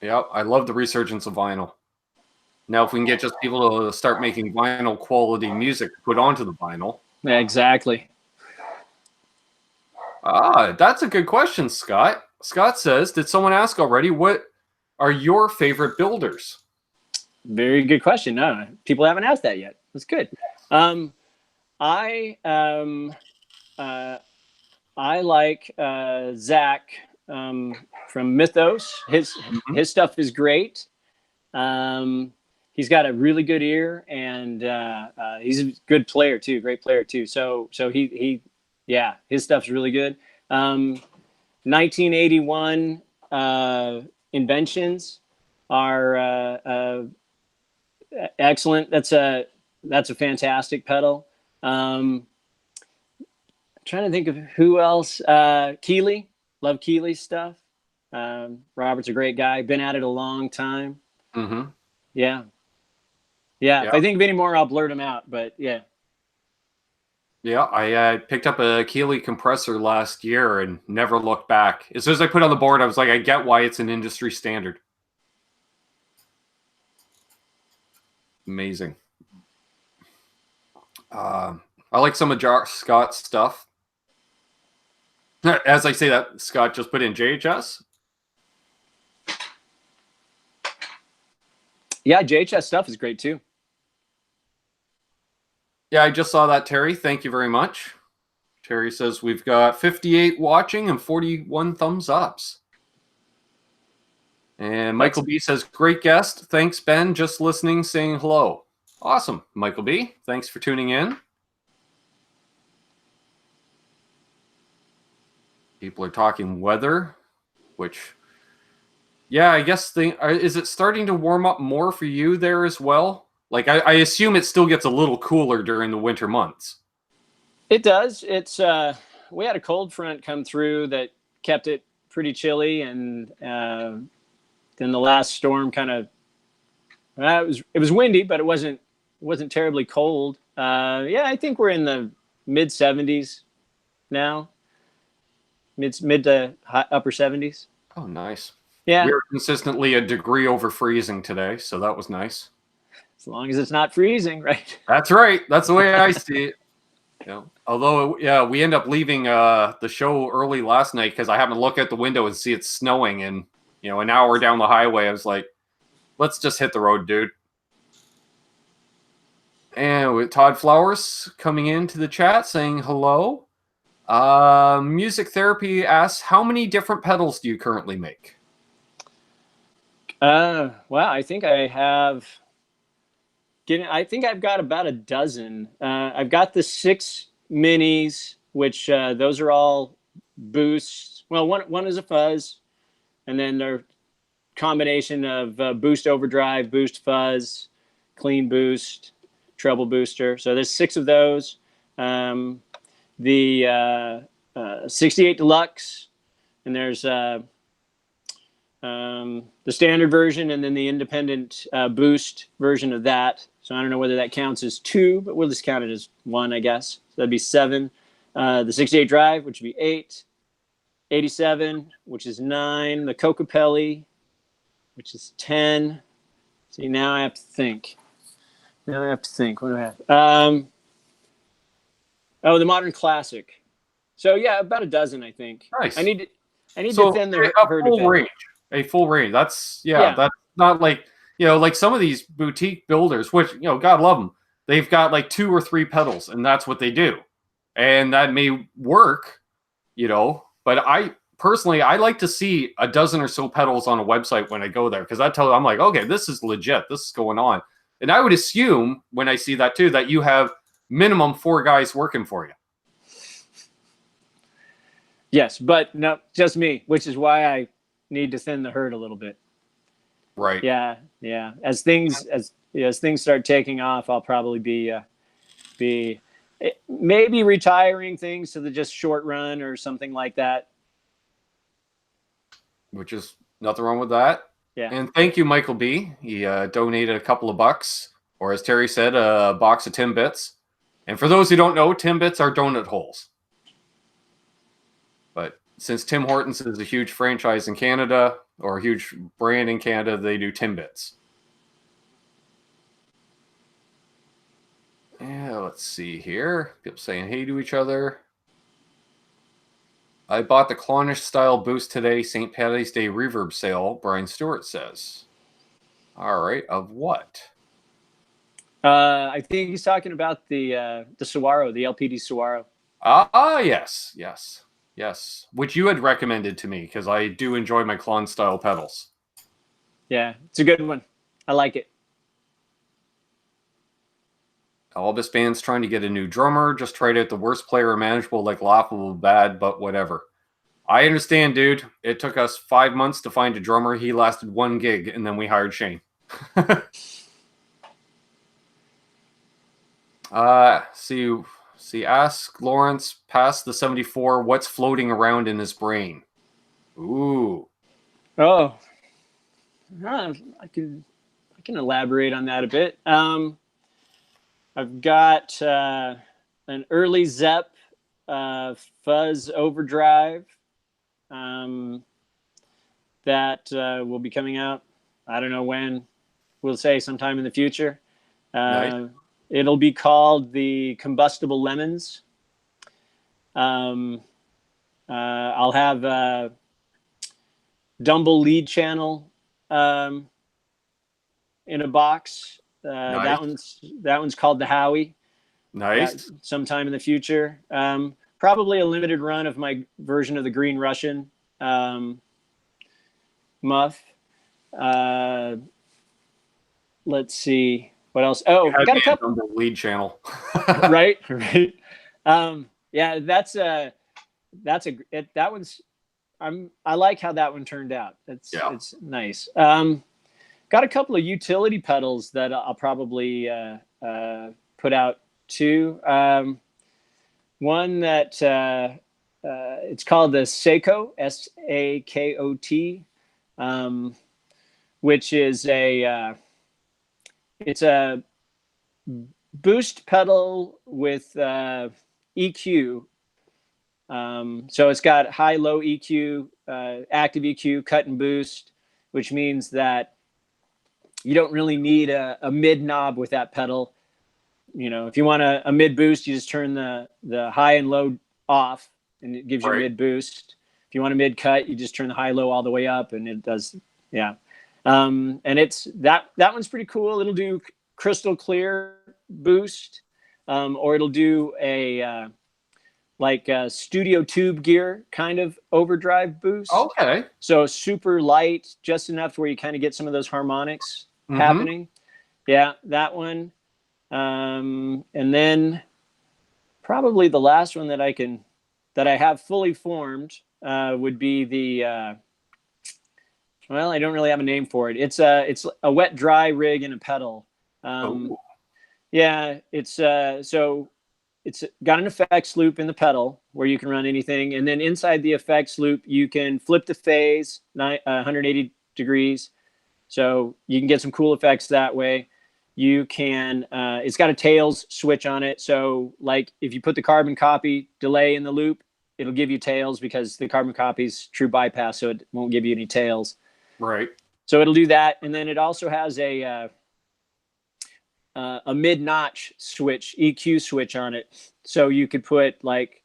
I love the resurgence of vinyl. Now, if we can get just people to start making vinyl quality music to put onto the vinyl. Yeah, exactly. That's a good question, Scott. Scott says, did someone ask already, what are your favorite builders? Very good question. No, people haven't asked that yet. That's good. I like Zach from Mythos. His stuff is great. He's got a really good ear, and he's a good player too, great player too. So his stuff's really good. 1981 inventions are excellent. That's a fantastic pedal. I'm trying to think of who else. Keeley, love Keeley's stuff. Robert's a great guy. Been at it a long time. Mm-hmm. Yeah. If I think of any more, I'll blurt them out. But yeah. Yeah, I picked up a Keeley compressor last year and never looked back. As soon as I put it on the board, I was like, I get why it's an industry standard. Amazing. I like some of Scott's stuff. As I say that, Scott just put in JHS. Yeah, JHS stuff is great too. Yeah, I just saw that, Terry. Thank you very much. Terry says we've got 58 watching and 41 thumbs ups. And Michael B says, great guest. Thanks, Ben. Just listening, saying hello. Awesome, Michael B. Thanks for tuning in. People are talking weather, which, yeah, I guess is it starting to warm up more for you there as well? Like, I assume it still gets a little cooler during the winter months. It does. It's we had a cold front come through that kept it pretty chilly, and then the last storm kind of it was windy, but it wasn't terribly cold. Yeah, I think we're in the mid 70s now, mid to upper 70s. Oh, nice. Yeah, we were consistently a degree over freezing today, so that was nice. As long as it's not freezing, right? That's right. That's the way I see it. Yeah. Although, yeah, we end up leaving the show early last night because I happened to look at the window and see it snowing, and an hour down the highway, I was like, let's just hit the road, dude. And with Todd Flowers coming into the chat saying hello. Music Therapy asks, how many different pedals do you currently make? Well, I think I've got about a dozen. I've got the 6 minis, which those are all boosts. Well, one is a fuzz, and then they're combination of boost overdrive, boost fuzz, clean boost, treble booster. So there's 6 of those. The 68 Deluxe, and there's the standard version, and then the independent boost version of that. So I don't know whether that counts as 2, but we'll just count it as 1, I guess. So that'd be 7. The 68 Drive, which would be 8. 87, which is 9. The Cocopelli, which is 10. See, now I have to think. What do I have? The Modern Classic. So yeah, about a dozen, I think. Nice. I need to thin the herd a bit. Range. A full range. That's that's not like like some of these boutique builders, which God love them. They've got like 2 or 3 pedals, and that's what they do, and that may work, But I personally, I like to see a dozen or so pedals on a website when I go there, because I'm like, okay, this is legit. This is going on, and I would assume when I see that too that you have minimum 4 guys working for you. Yes, but no, just me, which is why I need to thin the herd a little bit. Right. Yeah. As things start taking off, I'll probably be maybe retiring things to the just short run or something like that. Which is nothing wrong with that. Yeah. And thank you, Michael B. He donated a couple of bucks, or as Terry said, a box of Timbits. And for those who don't know, Timbits are donut holes. But since Tim Hortons is a huge franchise in Canada, or a huge brand in Canada, they do Timbits. Yeah, let's see here. People saying hey to each other. I bought the Clonish style boost today, St. Paddy's Day reverb sale, Brian Stewart says. All right, of what? I think he's talking about the Saguaro, the LPD Saguaro. Yes. Which you had recommended to me, because I do enjoy my Klon style pedals. Yeah, it's a good one. I like it. Albus Band's trying to get a new drummer. Just tried out the worst player imaginable, like laughable bad, but whatever. I understand, dude. It took us 5 months to find a drummer. He lasted 1 gig, and then we hired Shane. Ask Lawrence past the 74 what's floating around in his brain. Ooh. Oh, I can elaborate on that a bit. I've got an early Zepp fuzz overdrive that will be coming out. I don't know when. We'll say sometime in the future. Nice. It'll be called the Combustible Lemons. I'll have a Dumble lead channel in a box. Nice. That one's called the Howie. Nice. Sometime in the future. Probably a limited run of my version of the Green Russian muff. Let's see what else. Oh, I got a couple on the lead channel. right. Yeah, that one's. I like how that one turned out. It's nice. Got a couple of utility pedals that I'll probably put out too. One that it's called the Sakot, Sakot, which is it's a boost pedal with EQ. So it's got high, low EQ, active EQ, cut and boost, which means that you don't really need a mid knob with that pedal. You know, if you want a mid boost, you just turn the high and low off and it gives you a mid boost. If you want a mid cut, you just turn the high, low all the way up and it does. Yeah. And it's that one's pretty cool. It'll do crystal clear boost, or it'll do a studio tube gear kind of overdrive boost. Okay. So super light, just enough where you kind of get some of those harmonics happening. Yeah, that one. And then probably the last one that I have fully formed would be the well, I don't really have a name for it. It's a wet dry rig and a pedal. Yeah, it's so it's got an effects loop in the pedal where you can run anything, and then inside the effects loop you can flip the phase 180 degrees, so you can get some cool effects that way. You can it's got a tails switch on it, so like if you put the carbon copy delay in the loop, it'll give you tails because the carbon copy is true bypass, so it won't give you any tails. Right. So it'll do that, and then it also has a mid-notch switch, EQ switch on it. So you could put like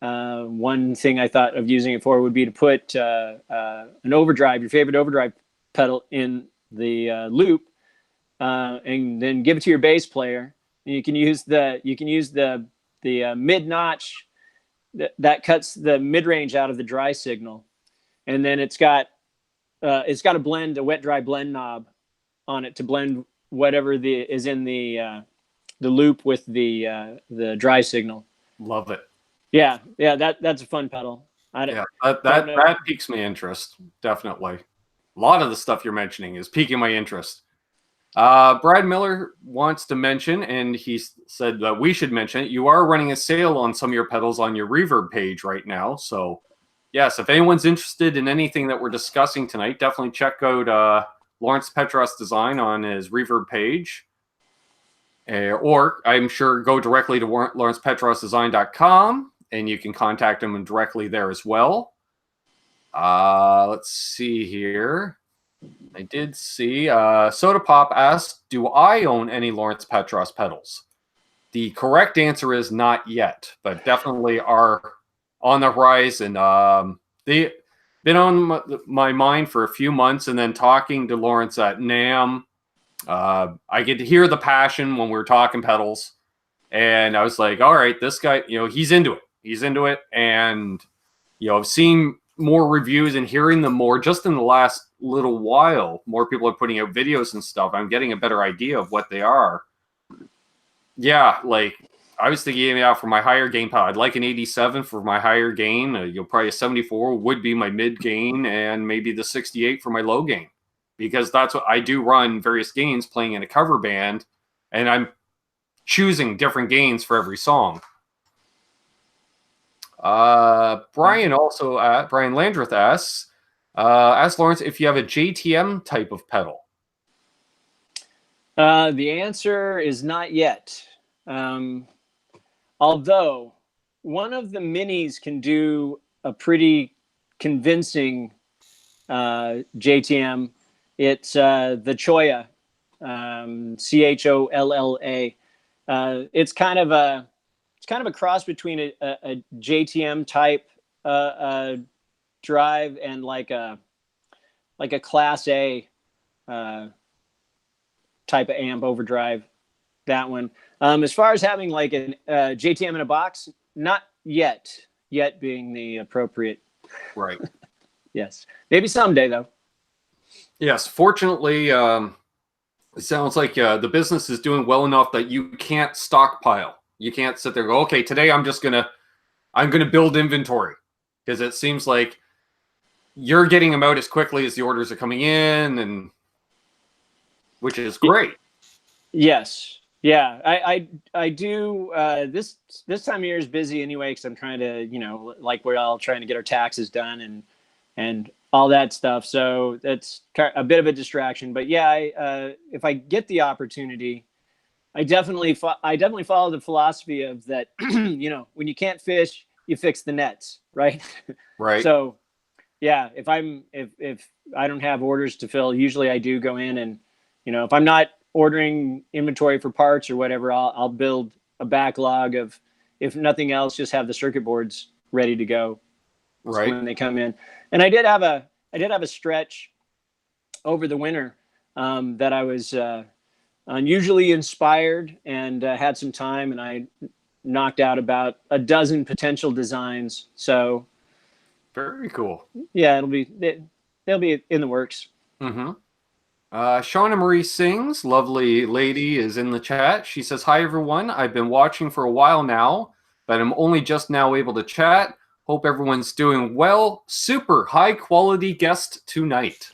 one thing I thought of using it for would be to put an overdrive, your favorite overdrive pedal, in the loop, and then give it to your bass player. And you can use the mid-notch that cuts the mid-range out of the dry signal, and then it's got a wet dry blend knob on it to blend whatever is in the loop with the dry signal. Love it. Yeah, that's a fun pedal. That piques my interest, definitely. A lot of the stuff you're mentioning is piquing my interest. Brad Miller wants to mention, and he said that we should mention it, you are running a sale on some of your pedals on your Reverb page right now. So yes, if anyone's interested in anything that we're discussing tonight, definitely check out Lawrence Petross Design on his Reverb page. Or I'm sure go directly to lawrencepetrossdesign.com and you can contact him directly there as well. Let's see here. I did see Soda Pop asked, do I own any Lawrence Petross pedals? The correct answer is not yet, but definitely are on the horizon. They've been on my mind for a few months, and then talking to Lawrence at NAMM, I get to hear the passion when we're talking pedals, and I was like, all right, this guy, he's into it. And, I've seen more reviews and hearing them more just in the last little while. More people are putting out videos and stuff. I'm getting a better idea of what they are. Yeah, like I was thinking, yeah, for my higher gain pedal, I'd like an 87 for my higher gain. You'll probably a 74 would be my mid gain, and maybe the 68 for my low gain, because that's what I do, run various gains playing in a cover band, and I'm choosing different gains for every song. Brian Landreth asks Lawrence if you have a JTM type of pedal. The answer is not yet. Although one of the minis can do a pretty convincing JTM. It's the Cholla, Cholla. It's kind of a cross between a JTM type drive and like a Class A type of amp overdrive. That one. As far as having like a JTM in a box, not yet. Yet being the appropriate. Right. Yes. Maybe someday though. Yes. Fortunately, it sounds like the business is doing well enough that you can't stockpile. You can't sit there and go, okay, today I'm gonna build inventory, because it seems like you're getting them out as quickly as the orders are coming in, and which is great. Yes. Yeah, I do. This time of year is busy anyway, because I'm trying to, like we're all trying to get our taxes done and all that stuff. So that's a bit of a distraction. But yeah, if I get the opportunity, I definitely follow the philosophy of that. When you can't fish, you fix the nets, right? Right. So yeah, if I don't have orders to fill, usually I do go in and, if I'm not ordering inventory for parts or whatever, I'll build a backlog of, if nothing else, just have the circuit boards ready to go when they come in. And I did have a stretch over the winter that I was unusually inspired and had some time, and I knocked out about a dozen potential designs. So very cool. Yeah, they'll be in the works. Mm-hmm. Shauna Marie Sings, lovely lady, is in the chat. She says, hi, everyone. I've been watching for a while now, but I'm only just now able to chat. Hope everyone's doing well. Super high-quality guest tonight.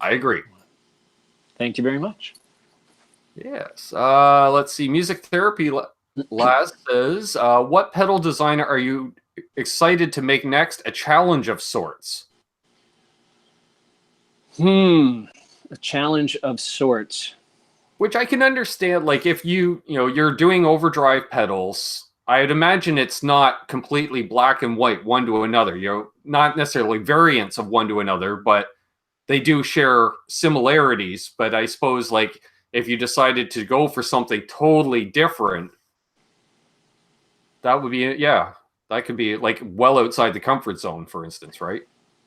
I agree. Thank you very much. Yes. Let's see. Music Therapy Laz says, what pedal design are you excited to make next? A challenge of sorts. A challenge of sorts. Which I can understand. Like if you're doing overdrive pedals, I'd imagine it's not completely black and white one to another. Not necessarily variants of one to another, but they do share similarities. But I suppose like if you decided to go for something totally different, that would be, that could be like well outside the comfort zone, for instance, right?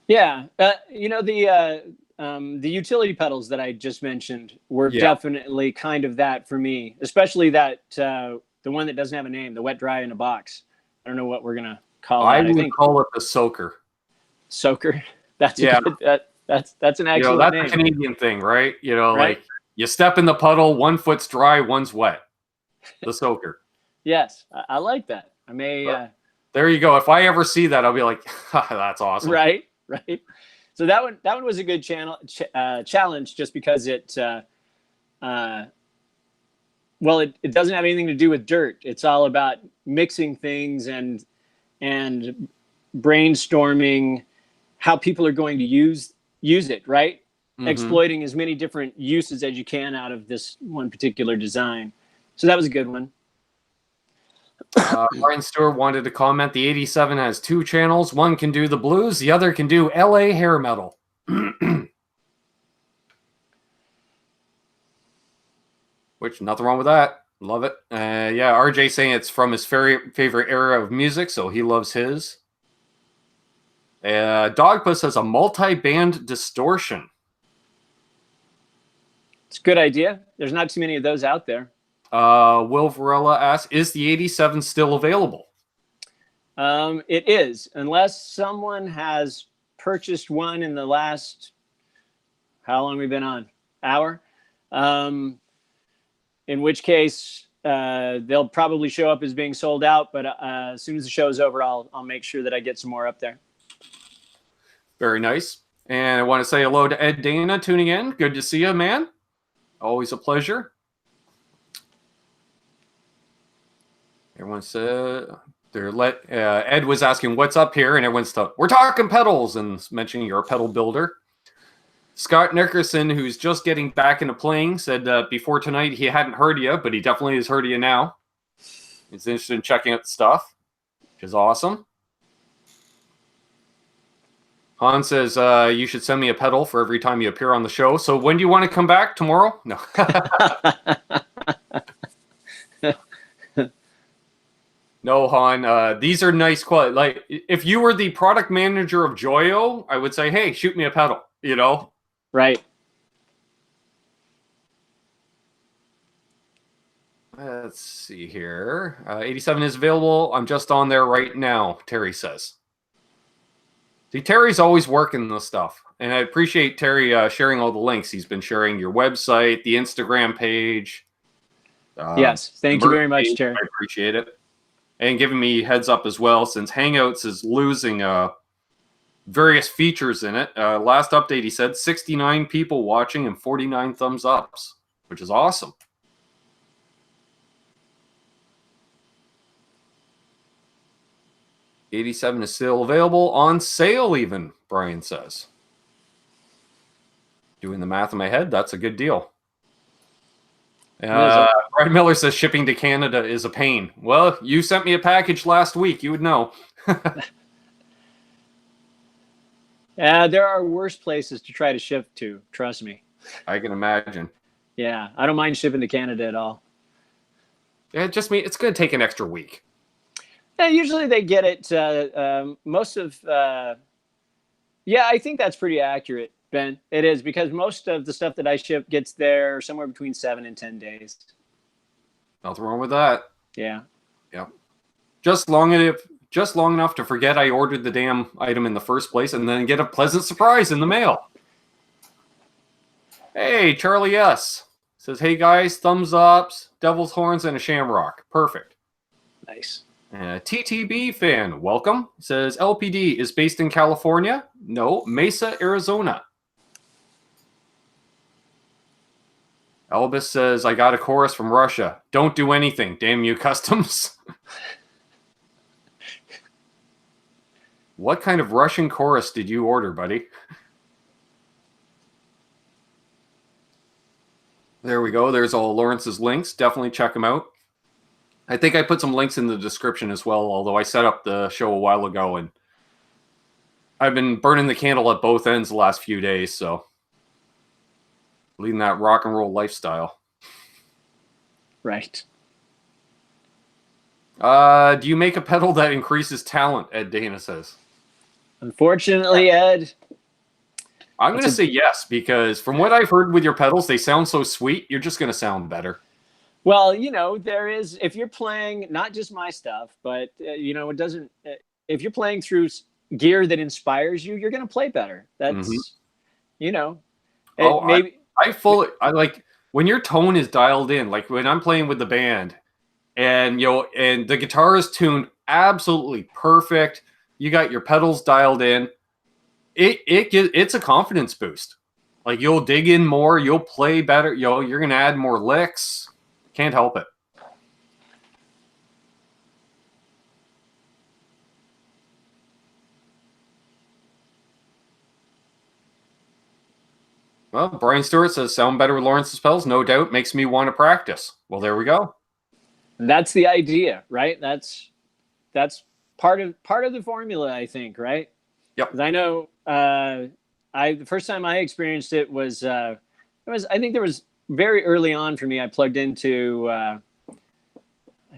Yeah. The utility pedals that I just mentioned were definitely kind of that for me, especially that the one that doesn't have a name, the wet dry in a box. I don't know what we're gonna call that. I think call it the soaker. Soaker. That's good. That's an excellent that's name. a Canadian thing, right? Like you step in the puddle, one foot's dry, one's wet. The soaker. Yes, I like that. I may. There you go. If I ever see that, I'll be like, that's awesome. Right. So that one was a good challenge, just because it doesn't have anything to do with dirt. It's all about mixing things and brainstorming how people are going to use it, right? Mm-hmm. Exploiting as many different uses as you can out of this one particular design. So that was a good one. Brian Stewart wanted to comment, the 87 has two channels. One can do the blues, the other can do LA hair metal. Which, nothing wrong with that. Love it. RJ saying it's from his favorite era of music, so he loves his. Dogpuss has a multi-band distortion. It's a good idea. There's not too many of those out there. Will Varela asks, is the 87 still available? It is, unless someone has purchased one in the last, how long we've been on? Hour? In which case, they'll probably show up as being sold out, but as soon as the show's over, I'll make sure that I get some more up there. Very nice. And I want to say hello to Ed Dana tuning in. Good to see you, man. Always a pleasure. Everyone said Ed was asking what's up here, and everyone's we're talking pedals and mentioning you're a pedal builder. Scott Nickerson, who's just getting back into playing, said before tonight he hadn't heard you, but he definitely has heard you now. He's interested in checking out the stuff, which is awesome. Han says you should send me a pedal for every time you appear on the show. So when do you want to come back? Tomorrow? No. No, Han. These are nice quality. Like, if you were the product manager of Joyo, I would say, hey, shoot me a pedal, you know? Right. Let's see here. 87 is available. I'm just on there right now, Terry says. See, Terry's always working this stuff. And I appreciate Terry sharing all the links. He's been sharing your website, the Instagram page. Yes. Thank you very much, Terry. I appreciate it. And giving me heads up as well, since Hangouts is losing various features in it. Last update, he said 69 people watching and 49 thumbs ups, which is awesome. $87 is still available, on sale even, Brian says. Doing the math in my head, that's a good deal. Brian Miller says shipping to Canada is a pain. Well, you sent me a package last week. You would know. There are worse places to try to ship to. Trust me. I can imagine. Yeah, I don't mind shipping to Canada at all. Yeah, just me. It's going to take an extra week. Yeah, usually they get it. Most of, yeah, I think that's pretty accurate, Ben. It is, because most of the stuff that I ship gets there somewhere between 7 and 10 days. Nothing wrong with that. Yeah. Yeah. Just long enough to forget I ordered the damn item in the first place and then get a pleasant surprise in the mail. Hey, Charlie S. says, hey guys, thumbs ups, devil's horns, and a shamrock. Perfect. Nice. TTB fan, welcome. Says LPD is based in California. No, Mesa, Arizona. Elvis says, I got a chorus from Russia. Don't do anything, damn you customs. What kind of Russian chorus did you order, buddy? There we go. There's all Lawrence's links. Definitely check them out. I think I put some links in the description as well, although I set up the show a while ago, and I've been burning the candle at both ends the last few days, so leading that rock and roll lifestyle. Right. Do you make a pedal that increases talent, Ed Dana says? Unfortunately, Ed. I'm going to say yes, because from what I've heard with your pedals, they sound so sweet, you're just going to sound better. Well, you know, there is, if you're playing, not just my stuff, but, you know, it doesn't, if you're playing through gear that inspires you, you're going to play better. That's, you know, maybe. I like when your tone is dialed in, like when I'm playing with the band and, you know, and the guitar is tuned absolutely perfect. You got your pedals dialed in. It's a confidence boost. Like you'll dig in more, you'll play better. You know, you're going to add more licks. Can't help it. Well, Brian Stewart says, sound better with Lawrence's pedals, no doubt. Makes me want to practice. Well, there we go. That's the idea, right? That's part of the formula, I think, right? Yep. 'Cause I know the first time I experienced it was I think there was very early on for me. I plugged into I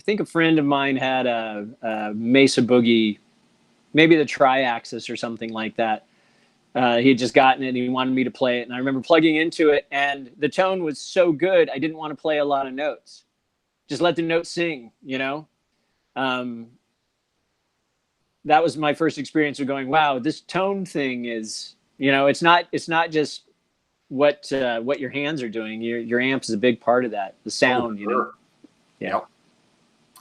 think a friend of mine had a Mesa Boogie, maybe the Tri-Axis or something like that. He had just gotten it and he wanted me to play it. And I remember plugging into it and the tone was so good, I didn't want to play a lot of notes. Just let the notes sing, you know? That was my first experience of going, wow, this tone thing is, you know, it's not just what your hands are doing. Your amp is a big part of that, the sound, you know? Yeah.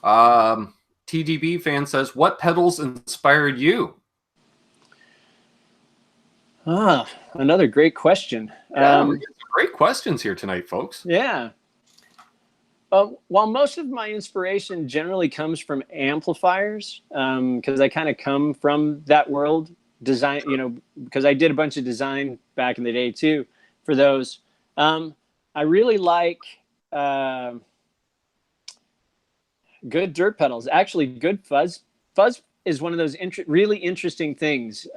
Yep. TDB fan says, what pedals inspired you? Another great question. Yeah, we're getting some great questions here tonight, folks. Yeah. While most of my inspiration generally comes from amplifiers, because I kind of come from that world, design, because I did a bunch of design back in the day too for those. I really like good dirt pedals. Actually, good fuzz. Fuzz is one of those really interesting things.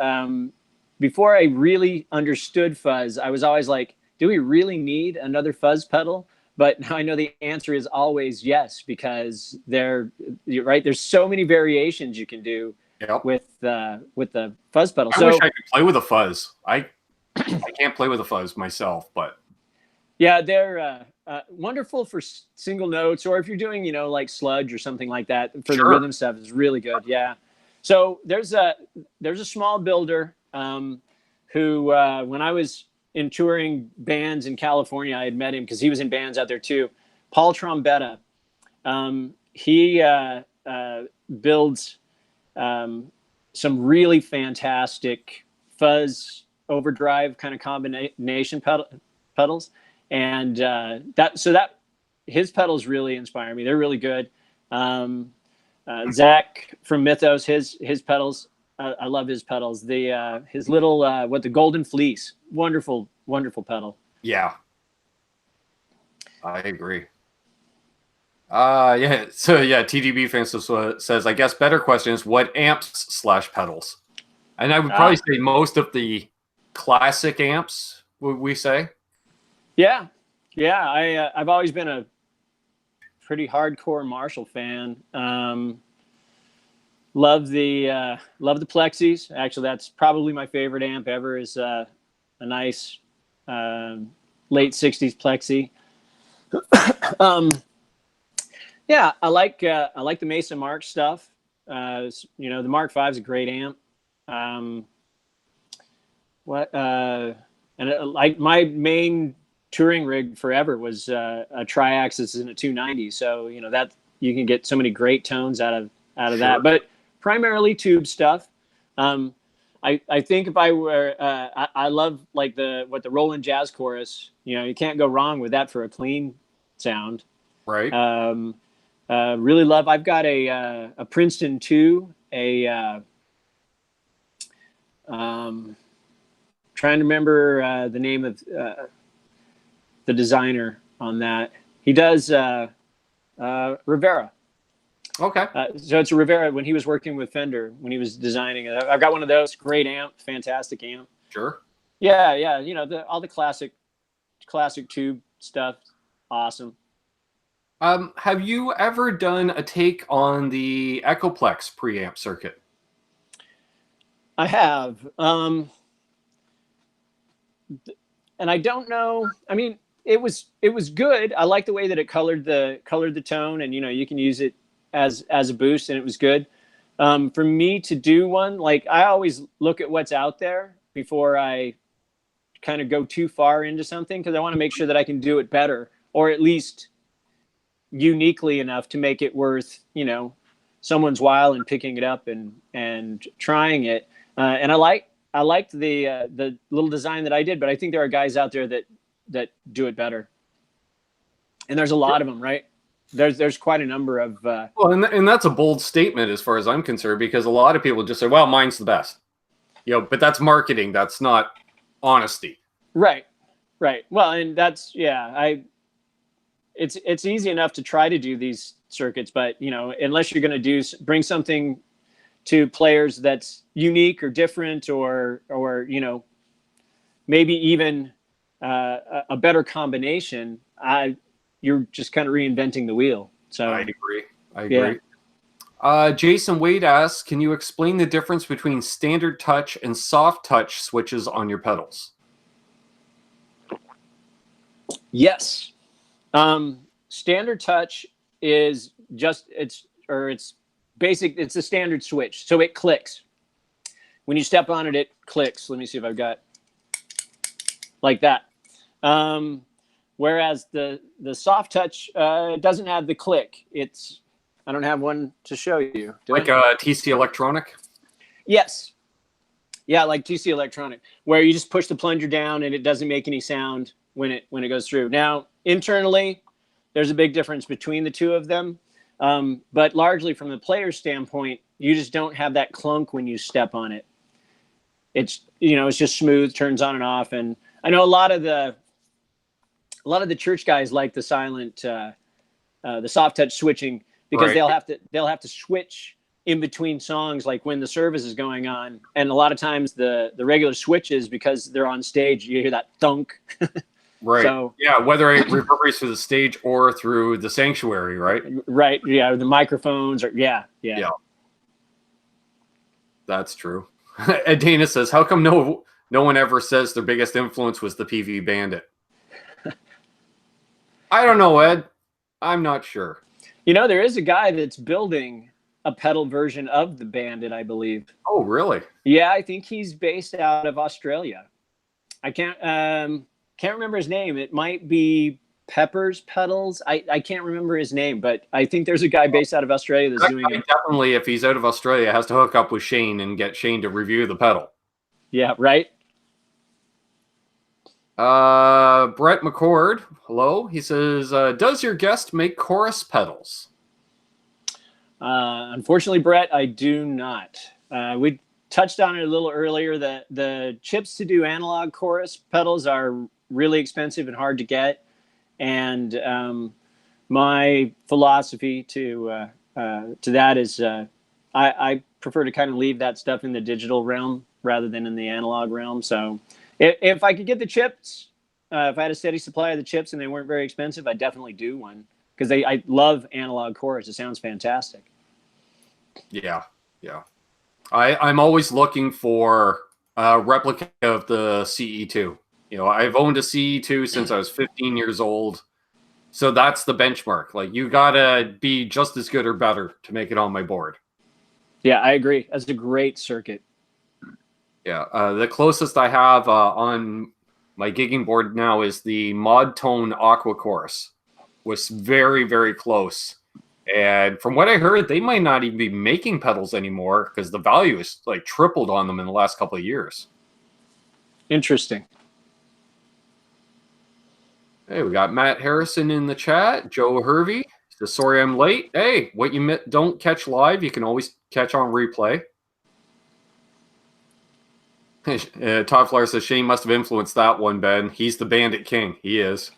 Before I really understood fuzz, I was always like, do we really need another fuzz pedal? But now I know the answer is always yes, because you're right. There's so many variations you can do with the fuzz pedal. I wish I could play with a fuzz. I can't play with a fuzz myself, but yeah, they're wonderful for single notes, or if you're doing like sludge or something like that for the rhythm stuff is really good. Yeah. So there's a small builder who when I was in touring bands in California, I had met him because he was in bands out there too. Paul Trombetta. He builds some really fantastic fuzz overdrive kind of combination pedals, and his pedals really inspire me. They're really good. Zach from Mythos, his pedals. I love his pedals. His little the Golden Fleece, wonderful pedal. Yeah, I agree. Yeah. So yeah, TDB fan says, I guess better question is what amps / pedals, and I would probably say most of the classic amps. Would we say? Yeah. I've always been a pretty hardcore Marshall fan. Love the Plexis. Actually, that's probably my favorite amp ever. Is a nice late '60s Plexi. Yeah, I like the Mesa Mark stuff. The Mark V is a great amp. Like my main touring rig forever was a Triaxis and a 290. So that you can get so many great tones out of that. But primarily tube stuff. I think if I were, I love like the Roland Jazz Chorus. You can't go wrong with that for a clean sound. Right. Really love. I've got a Princeton 2. Trying to remember the name of the designer on that. He does Rivera. Okay. So it's a Rivera when he was working with Fender, when he was designing it. I've got one of those. Great amp, fantastic amp. Sure. Yeah. All the classic tube stuff. Awesome. Have you ever done a take on the Echoplex preamp circuit? I have. And I don't know. I mean, it was good. I like the way that it colored the tone, and you can use it as a boost, and it was good. For me to do one, like I always look at what's out there before I kind of go too far into something, because I want to make sure that I can do it better, or at least uniquely enough to make it worth someone's while and picking it up and trying it. And I liked the little design that I did, but I think there are guys out there that do it better, and there's a lot of them, right? There's quite a number of well, and that's a bold statement as far as I'm concerned, because a lot of people just say, well, mine's the best, but that's marketing. That's not honesty. Right. Well, and that's, it's easy enough to try to do these circuits, but unless you're going to bring something to players that's unique or different, or maybe even a better combination, you're just kind of reinventing the wheel. So I agree. Yeah. Jason Wade asks, can you explain the difference between standard touch and soft touch switches on your pedals? Yes. Standard touch is it's basic. It's a standard switch. So it clicks. When you step on it, it clicks. Let me see if I've got like that. whereas the soft touch doesn't have the click. I don't have one to show you. Like a TC Electronic? Yes. Yeah, like TC Electronic, where you just push the plunger down and it doesn't make any sound when it goes through. Now, internally, there's a big difference between the two of them. But largely from the player's standpoint, you just don't have that clunk when you step on it. It's just smooth, turns on and off. And I know a lot of the church guys like the silent, the soft touch switching, because they'll have to switch in between songs, like when the service is going on. And a lot of times the regular switches, because they're on stage, you hear that thunk. Right. So, yeah, whether it reverberates through the stage or through the sanctuary, right? Right. Yeah, the microphones are yeah. That's true. And Dana says, how come no one ever says their biggest influence was the PV Bandit? I don't know, Ed. I'm not sure. There is a guy that's building a pedal version of the Bandit, I believe. Oh, really? Yeah, I think he's based out of Australia. I can't remember his name. It might be Peppers Pedals. I can't remember his name, but I think there's a guy based out of Australia that's doing it. Definitely, if he's out of Australia, has to hook up with Shane and get Shane to review the pedal. Yeah, right. Brett McCord, hello. He says, does your guest make chorus pedals? Unfortunately, Brett, I do not. We touched on it a little earlier. The chips to do analog chorus pedals are really expensive and hard to get. And my philosophy to that is I prefer to kind of leave that stuff in the digital realm rather than in the analog realm. So if I could get the chips, if I had a steady supply of the chips and they weren't very expensive, I'd definitely do one, because I love analog chorus. It sounds fantastic. Yeah. I'm always looking for a replica of the CE2. I've owned a CE2 since I was 15 years old. So that's the benchmark. Like, you gotta be just as good or better to make it on my board. Yeah, I agree. That's a great circuit. Yeah. The closest I have on my gigging board now is the Mod Tone Aqua Chorus. Was very, very close. And from what I heard, they might not even be making pedals anymore, because the value is like tripled on them in the last couple of years. Interesting. Hey, we got Matt Harrison in the chat. Joe Hervey says, sorry I'm late. Hey, what you don't catch live, you can always catch on replay. Todd Flyer says, Shane must have influenced that one, Ben. He's the Bandit King. He is.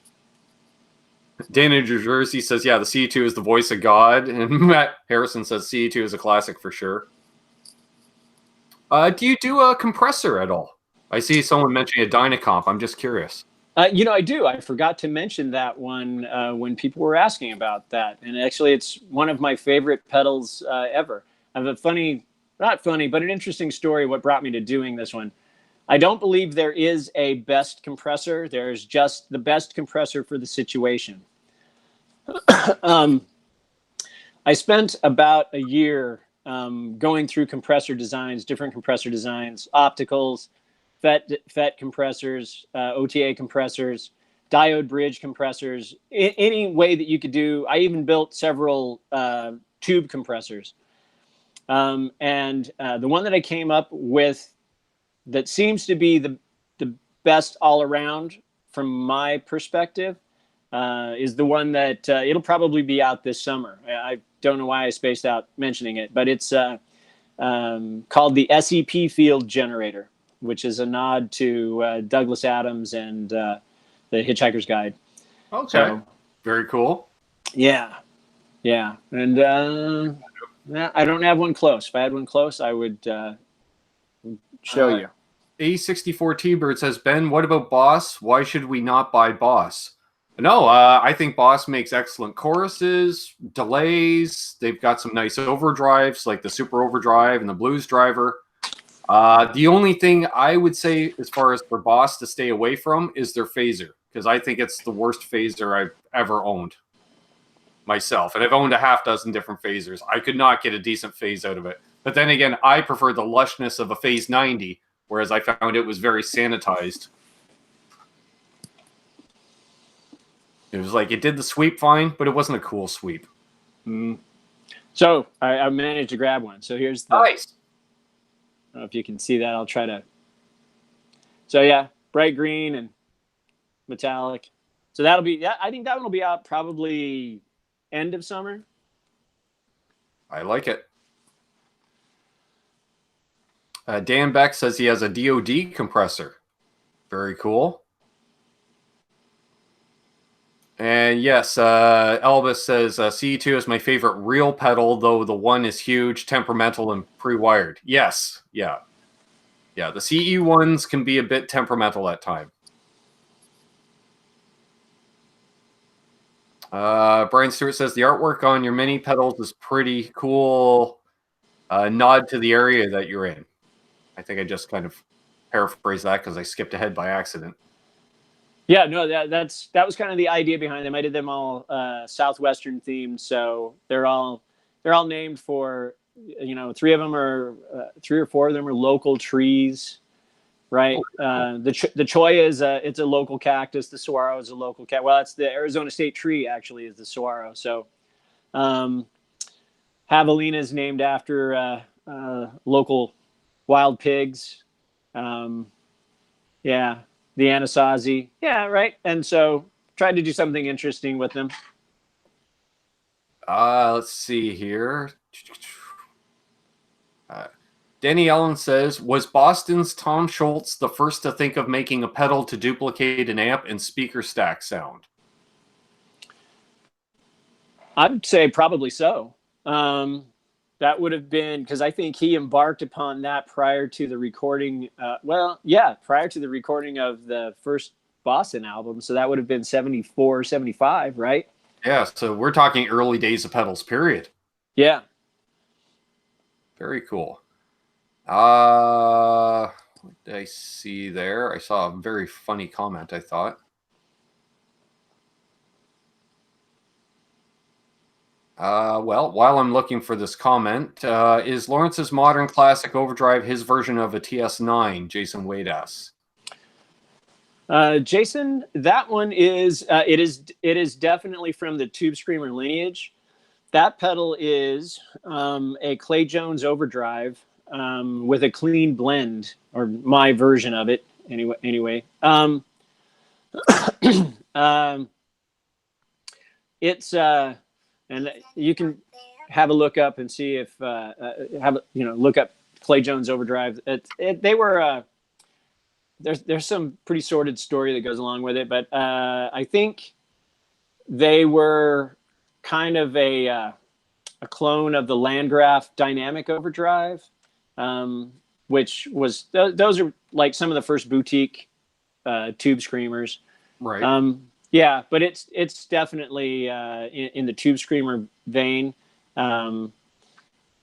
Dan in New Jersey says, yeah, the CE2 is the voice of God. And Matt Harrison says CE2 is a classic for sure. Do you do a compressor at all? I see someone mentioning a Dynacomp. I'm just curious. I do. I forgot to mention that one when people were asking about that. And actually, it's one of my favorite pedals ever. I have a not funny, but an interesting story what brought me to doing this one. I don't believe there is a best compressor. There's just the best compressor for the situation. I spent about a year going through compressor designs, different compressor designs, opticals, FET compressors, OTA compressors, diode bridge compressors, any way that you could do. I even built several tube compressors. And the one that I came up with that seems to be the best all around from my perspective is the one that it'll probably be out this summer. I don't know why I spaced out mentioning it, but it's called the SEP Field Generator, which is a nod to Douglas Adams and the Hitchhiker's Guide. Okay. So, very cool. Yeah. And I don't have one close. If I had one close, I would show you. A64 T-Bird says, Ben, what about Boss? Why should we not buy Boss? No, I think Boss makes excellent choruses, delays. They've got some nice overdrives, like the Super Overdrive and the Blues Driver. The only thing I would say, as far as for Boss to stay away from, is their phaser, because I think it's the worst phaser I've ever owned myself. And I've owned a half dozen different phasers. I could not get a decent phase out of it. But then again, I prefer the lushness of a Phase 90, whereas I found it was very sanitized. It was like it did the sweep fine, but it wasn't a cool sweep. So I managed to grab one. So here's the. Nice. I don't know if you can see that. I'll try to. So yeah, bright green and metallic. So that'll be. Yeah, I think that one will be out probably end of summer. I like it. Dan Beck says he has a DoD compressor. Very cool. And yes, Elvis says CE2 is my favorite real pedal, though the one is huge, temperamental, and pre-wired. Yes, yeah. Yeah, the CE ones can be a bit temperamental at times. Brian Stewart says the artwork on your mini pedals is pretty cool. Nod to the area that you're in. I think I just kind of paraphrased that because I skipped ahead by accident. Yeah, no, that was kind of the idea behind them. I did them all Southwestern themed, so they're all named for, you know, three or four of them are local trees, right? The cholla is it's a local cactus. The saguaro is a local cat. Well, it's the Arizona state tree actually is the saguaro. So, javelina is named after local wild pigs. Yeah. The Anasazi. Yeah, right. And so tried to do something interesting with them. Let's see here. Danny Allen says, was Boston's Tom Schultz the first to think of making a pedal to duplicate an amp and speaker stack sound? I'd say probably so. That would have been because I think he embarked upon that prior to the recording. Prior to the recording of the first Boston album. So that would have been 74, 75, right? Yeah. So we're talking early days of pedals, period. Yeah. Very cool. What did I see there? I saw a very funny comment, I thought. Well, while I'm looking for this comment, is Lawrence's modern classic overdrive his version of a TS9? Jason Wade asks. Jason, that one is it is definitely from the Tube Screamer lineage. That pedal is a Clay Jones overdrive with a clean blend, or my version of it anyway. It's and you can have a look up and see if look up Clay Jones overdrive. They were there's some pretty sordid story that goes along with it, but I think they were kind of a clone of the Landgraf dynamic overdrive, which was those are like some of the first boutique tube screamers, right? Yeah, but it's definitely in the Tube Screamer vein, and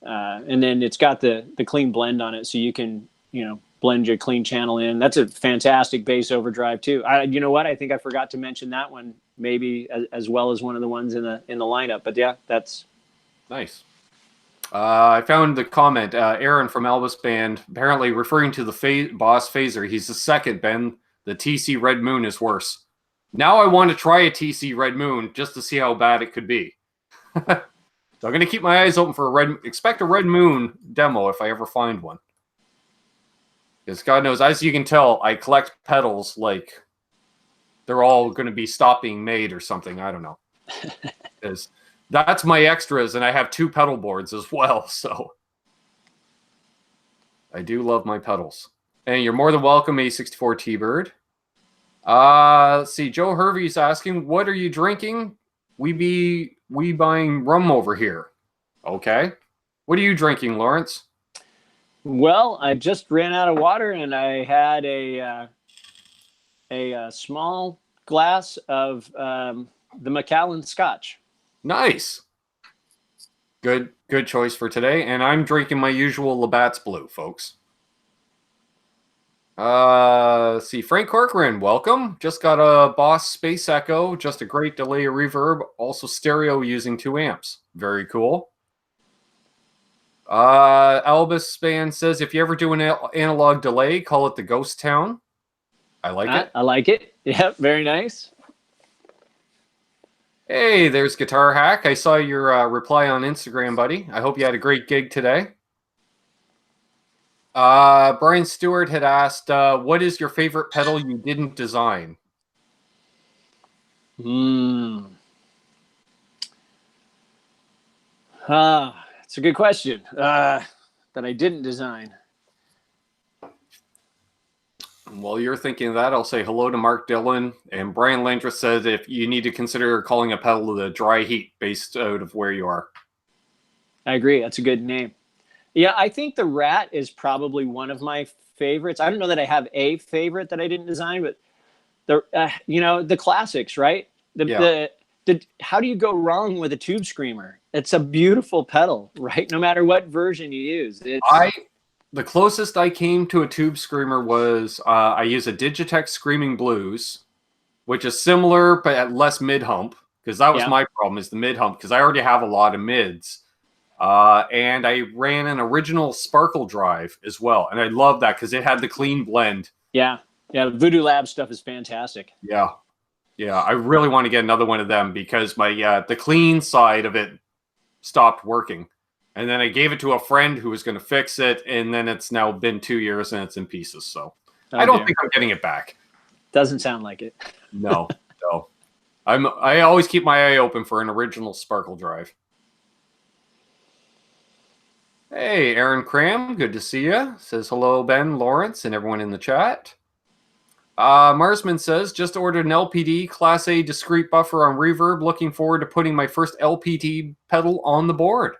then it's got the clean blend on it, so you can blend your clean channel in. That's a fantastic bass overdrive too. You know what? I think I forgot to mention that one maybe as well as one of the ones in the lineup. But yeah, that's nice. I found the comment. Aaron from Elvis Band apparently referring to the Boss Phaser. He's the second. Ben, the TC Red Moon is worse. Now I want to try a TC Red Moon just to see how bad it could be. So I'm going to keep my eyes open for expect a Red Moon demo if I ever find one. Because God knows, as you can tell, I collect pedals like they're all going to be stop being made or something. I don't know. Because that's my extras, and I have 2 pedal boards as well. So I do love my pedals. And you're more than welcome, A64 T-Bird. Let's see. Joe Hervey's asking, what are you drinking? We buying rum over here. Okay. What are you drinking, Lawrence? Well, I just ran out of water, and I had a small glass of the Macallan Scotch. Nice. Good choice for today. And I'm drinking my usual Labatt's Blue, folks. See, Frank Corcoran, welcome. Just got a Boss Space Echo, just a great delay reverb, also stereo using 2 amps. Very cool. Albus Band says, if you ever do an analog delay, call it the Ghost Town. I like it. I like it. Yeah, very nice. Hey, there's Guitar Hack. I saw your reply on Instagram, buddy. I hope you had a great gig today. Brian Stewart had asked, what is your favorite pedal you didn't design? It's a good question that I didn't design. While you're thinking of that, I'll say hello to Mark Dillon. And Brian Landreth says if you need to consider calling a pedal the Dry Heat based out of where you are. I agree. That's a good name. Yeah, I think the Rat is probably one of my favorites. I don't know that I have a favorite that I didn't design, but the classics, right? Yeah. How do you go wrong with a Tube Screamer? It's a beautiful pedal, right? No matter what version you use. The closest I came to a Tube Screamer was I use a Digitech Screaming Blues, which is similar but at less mid hump, because that was my problem, is the mid hump, because I already have a lot of mids. And I ran an original Sparkle Drive as well, and I love that because it had the clean blend. Yeah, the Voodoo Lab stuff is fantastic. Yeah, I really want to get another one of them because my the clean side of it stopped working, and then I gave it to a friend who was going to fix it, and then it's now been 2 years and it's in pieces. So I don't think I'm getting it back. Doesn't sound like it. No. I always keep my eye open for an original Sparkle Drive. Hey, Aaron Cram, good to see you. Says hello, Ben, Lawrence, and everyone in the chat. Marsman says, just ordered an LPD Class A discrete buffer on Reverb. Looking forward to putting my first LPD pedal on the board.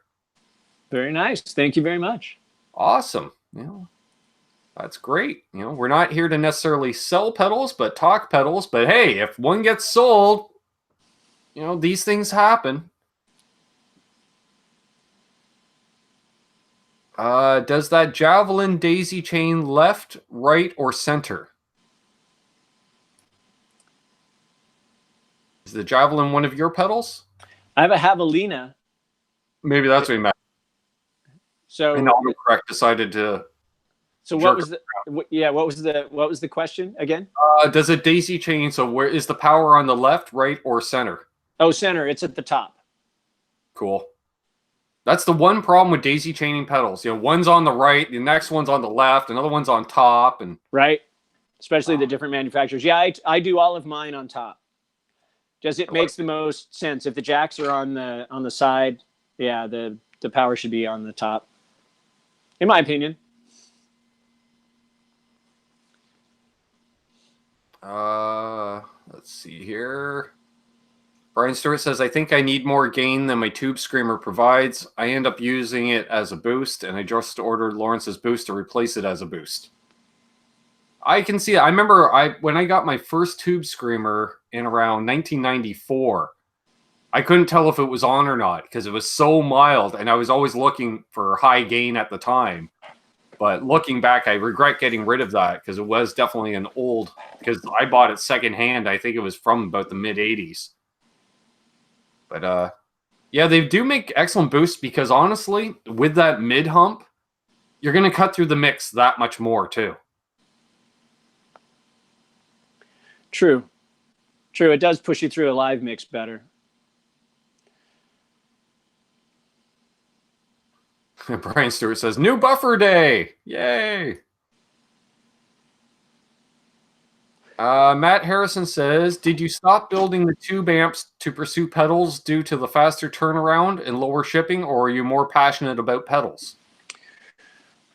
Very nice. Thank you very much. Awesome. That's great. We're not here to necessarily sell pedals, but talk pedals. But hey, if one gets sold, these things happen. Does that Javelin daisy chain left, right, or center? Is the Javelin one of your pedals? I have a Javelina. Maybe that's what he meant. So and autocorrect decided to. So what was the question again? Does it daisy chain? So where is the power on the left, right, or center? Oh, center. It's at the top. Cool. That's the one problem with daisy chaining pedals. One's on the right, the next one's on the left, another one's on top, and right. Especially the different manufacturers. Yeah, I do all of mine on top. Just it makes the most sense. If the jacks are on the side, yeah, the power should be on the top. In my opinion. Let's see here. Brian Stewart says, I think I need more gain than my Tube Screamer provides. I end up using it as a boost, and I just ordered Lawrence's boost to replace it as a boost. I can see it. I remember when I got my first Tube Screamer in around 1994, I couldn't tell if it was on or not because it was so mild, and I was always looking for high gain at the time. But looking back, I regret getting rid of that because it was definitely an old, because I bought it secondhand. I think it was from about the mid-'80s. But yeah, they do make excellent boosts because honestly, with that mid hump, you're going to cut through the mix that much more too. True. It does push you through a live mix better. Brian Stewart says, new buffer day. Yay. Matt Harrison says, did you stop building the tube amps to pursue pedals due to the faster turnaround and lower shipping, or are you more passionate about pedals?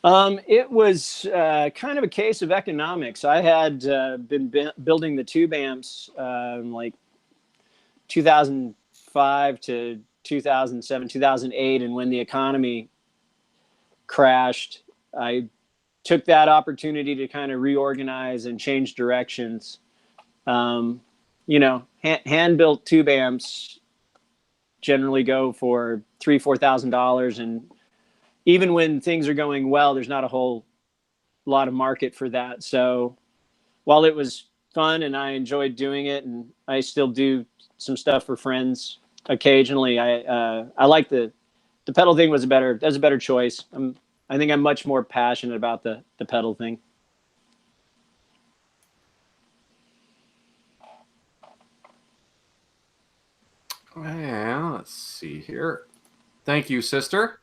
It was kind of a case of economics. I had been building the tube amps like 2005 to 2007, 2008, and when the economy crashed, I took that opportunity to kind of reorganize and change directions. Hand-built tube amps generally go for $3,000-$4,000, and even when things are going well, there's not a whole lot of market for that. So while it was fun and I enjoyed doing it, and I still do some stuff for friends occasionally, I like the pedal thing was a better choice. I think I'm much more passionate about the pedal thing. And let's see here. Thank you, sister.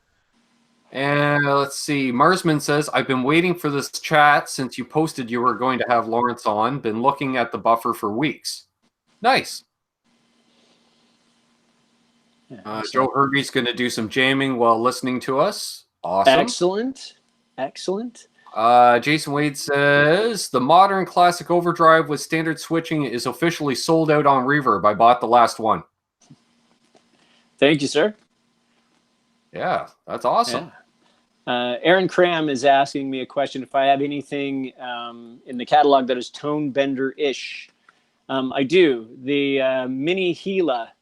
And let's see. Marsman says, I've been waiting for this chat since you posted you were going to have Lawrence on. Been looking at the buffer for weeks. Nice. Joe Hervey's going to do some jamming while listening to us. Awesome. Excellent. Jason Wade says, the modern classic overdrive with standard switching is officially sold out on Reverb. I bought the last one. Thank you, sir. Yeah, that's awesome. Yeah. Aaron Cram is asking me a question if I have anything in the catalog that is tone bender-ish. I do. The Mini Gila,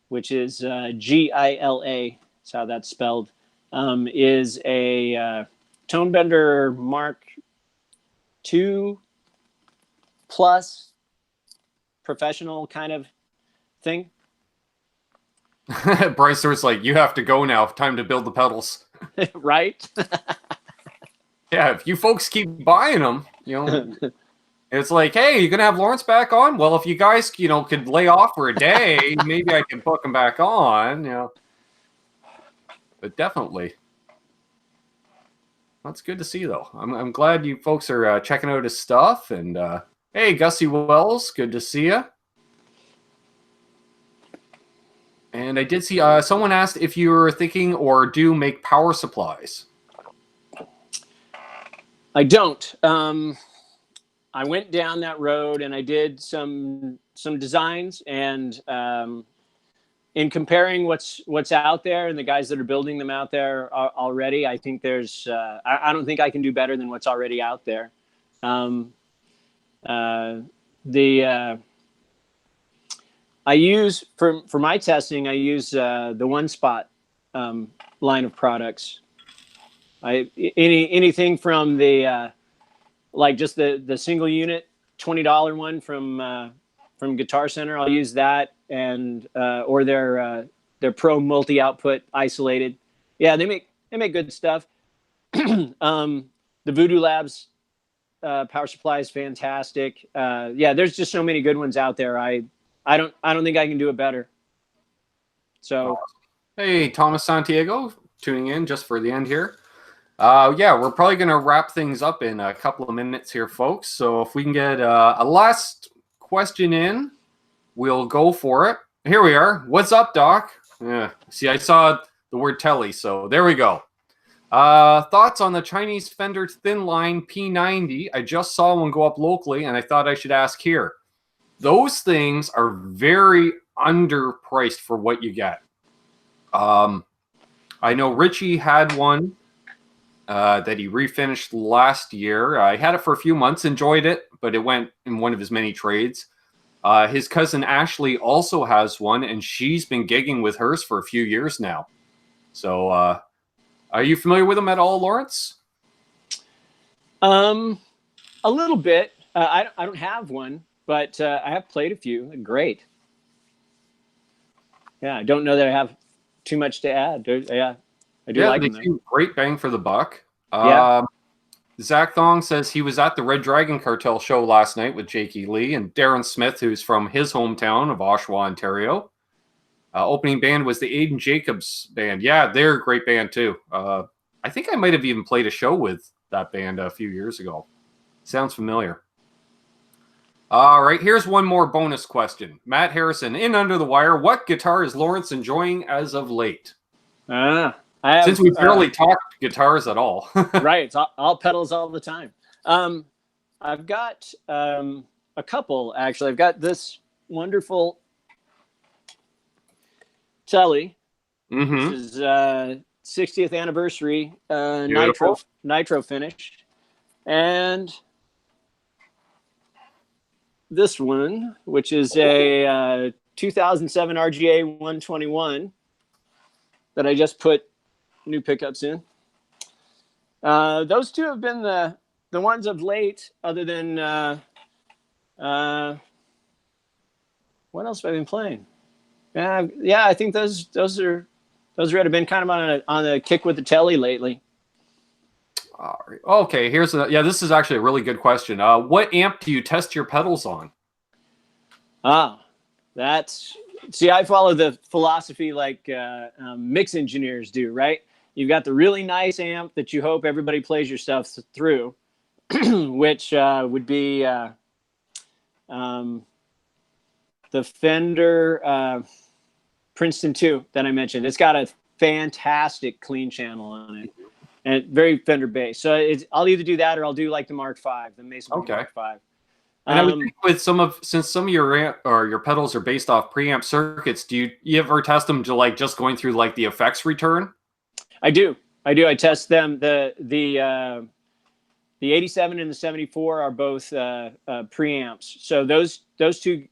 which is Gila, that's how that's spelled, is a tone bender Mark II plus professional kind of thing. Bryce was like, you have to go now. Time to build the pedals. Right? Yeah, if you folks keep buying them, it's like, hey, you're going to have Lawrence back on? Well, if you guys, could lay off for a day, maybe I can book him back on, But definitely. That's good to see, though. I'm glad you folks are checking out his stuff. And, hey, Gussie Wells, good to see you. And I did see someone asked if you were thinking or do make power supplies. I don't. I went down that road and I did some designs, and in comparing what's out there and the guys that are building them out there already, I think there's I don't think I can do better than what's already out there. I use for my testing, I use the One Spot line of products. Anything from the like just the single unit $20 one from Guitar Center, I'll use that, and or their Pro multi output isolated. Yeah, they make good stuff. The Voodoo Labs power supply is fantastic. Yeah, there's just so many good ones out there. I don't think I can do it better. So, hey, Thomas Santiago, tuning in just for the end here. Yeah, we're probably going to wrap things up in a couple of minutes here, folks. So if we can get a last question in, we'll go for it. Here we are. What's up, Doc? Yeah. See, I saw the word telly, so there we go. Thoughts on the Chinese Fender Thin Line P90? I just saw one go up locally, and I thought I should ask here. Those things are very underpriced for what you get. I know Richie had one that he refinished last year. I had it for a few months, enjoyed it, but it went in one of his many trades. His cousin Ashley also has one, and she's been gigging with hers for a few years now. So, are you familiar with them at all, Lawrence? A little bit. I don't have one, but I have played a few. They're great. Yeah, I don't know that I have too much to add. Yeah, I do like them. They seem great bang for the buck. Yeah. Zach Thong says he was at the Red Dragon Cartel show last night with Jakey Lee and Darren Smith, who's from his hometown of Oshawa, Ontario. Opening band was the Aiden Jacobs band. Yeah, they're a great band too. I think I might have even played a show with that band a few years ago. Sounds familiar. All right, here's one more bonus question. Matt Harrison, in Under the Wire, what guitar is Lawrence enjoying as of late? Since we barely talked guitars at all. Right, it's all pedals all the time. I've got a couple, actually. I've got this wonderful Telly, which is 60th anniversary nitro finish. And this one, which is a 2007 RGA 121 that I just put new pickups in. Those two have been the ones of late, other than what else have I been playing? Yeah, I think those have been kind of on a kick with the Telly lately. All right. Okay, this is actually a really good question. What amp do you test your pedals on? That's See, I follow the philosophy like mix engineers do, right? You've got the really nice amp that you hope everybody plays your stuff through, which would be the Fender Princeton 2 that I mentioned. It's got a fantastic clean channel on it, and very Fender based. So I'll either do that or I'll do like the Mark V, the Mason Mark V. And I would think with since some of your pedals are based off preamp circuits, do you ever test them to like just going through like the effects return? I do. I test them. The 87 and the 74 are both preamps. So those two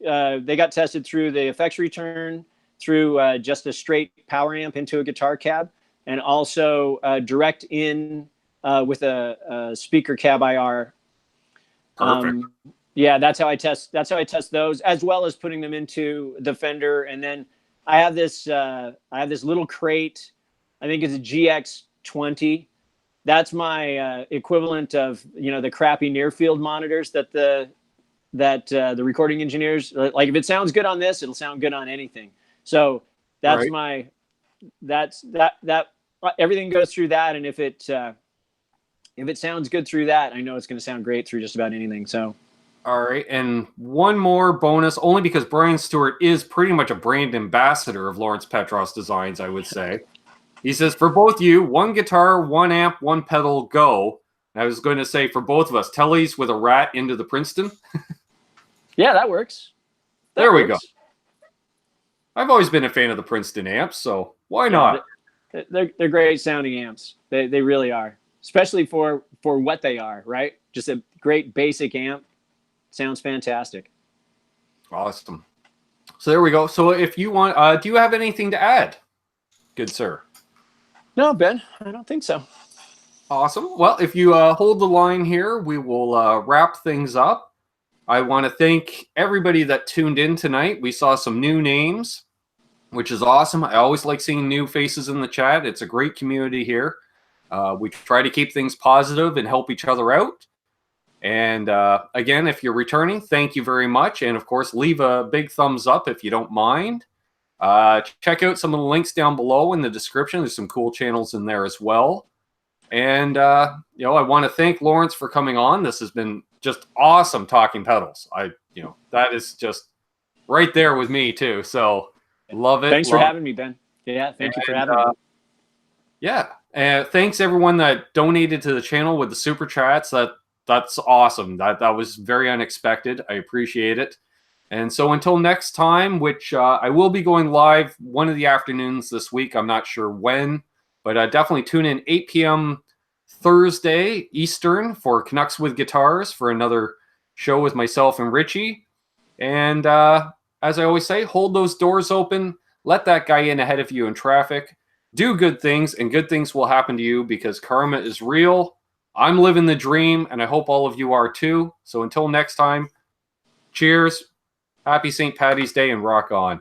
they got tested through the effects return, through just a straight power amp into a guitar cab, and also direct in with a speaker cab IR. Perfect. Yeah, that's how I test. That's how I test those, as well as putting them into the Fender. And then I have this little crate. I think it's a GX20. That's my equivalent of the crappy near field monitors that the recording engineers like. If it sounds good on this, it'll sound good on anything. So that's right. that everything goes through that, and if it sounds good through that, I know it's going to sound great through just about anything. So, all right, and one more bonus, only because Brian Stewart is pretty much a brand ambassador of Lawrence Petross Designs, I would say. He says, for both you, one guitar, one amp, one pedal, go. And I was going to say, for both of us, Telly's with a rat into the Princeton. Yeah, that works. There we go. I've always been a fan of the Princeton amps, so why not? They're great sounding amps. They really are. Especially for what they are, right? Just a great basic amp. Sounds fantastic. Awesome. So there we go. So if you want, do you have anything to add, good sir? No, Ben, I don't think so. Awesome. Well, if you hold the line here, we will wrap things up. I want to thank everybody that tuned in tonight. We saw some new names, which is awesome. I always like seeing new faces in the chat. It's a great community here. We try to keep things positive and help each other out. And again, if you're returning, thank you very much. And of course, leave a big thumbs up if you don't mind. Check out some of the links down below in the description. There's some cool channels in there as well. And, I want to thank Lawrence for coming on. This has been just awesome talking pedals. That is just right there with me too. So love it. Thanks for having me, Ben. Yeah. Thank you for having me. Yeah. Thanks everyone that donated to the channel with the super chats. That's awesome. That was very unexpected. I appreciate it. And so until next time, which I will be going live one of the afternoons this week. I'm not sure when, but definitely tune in 8 p.m. Thursday Eastern for Canucks with Guitars for another show with myself and Richie. And as I always say, hold those doors open. Let that guy in ahead of you in traffic. Do good things, and good things will happen to you because karma is real. I'm living the dream, and I hope all of you are too. So until next time, cheers. Happy St. Paddy's Day and rock on.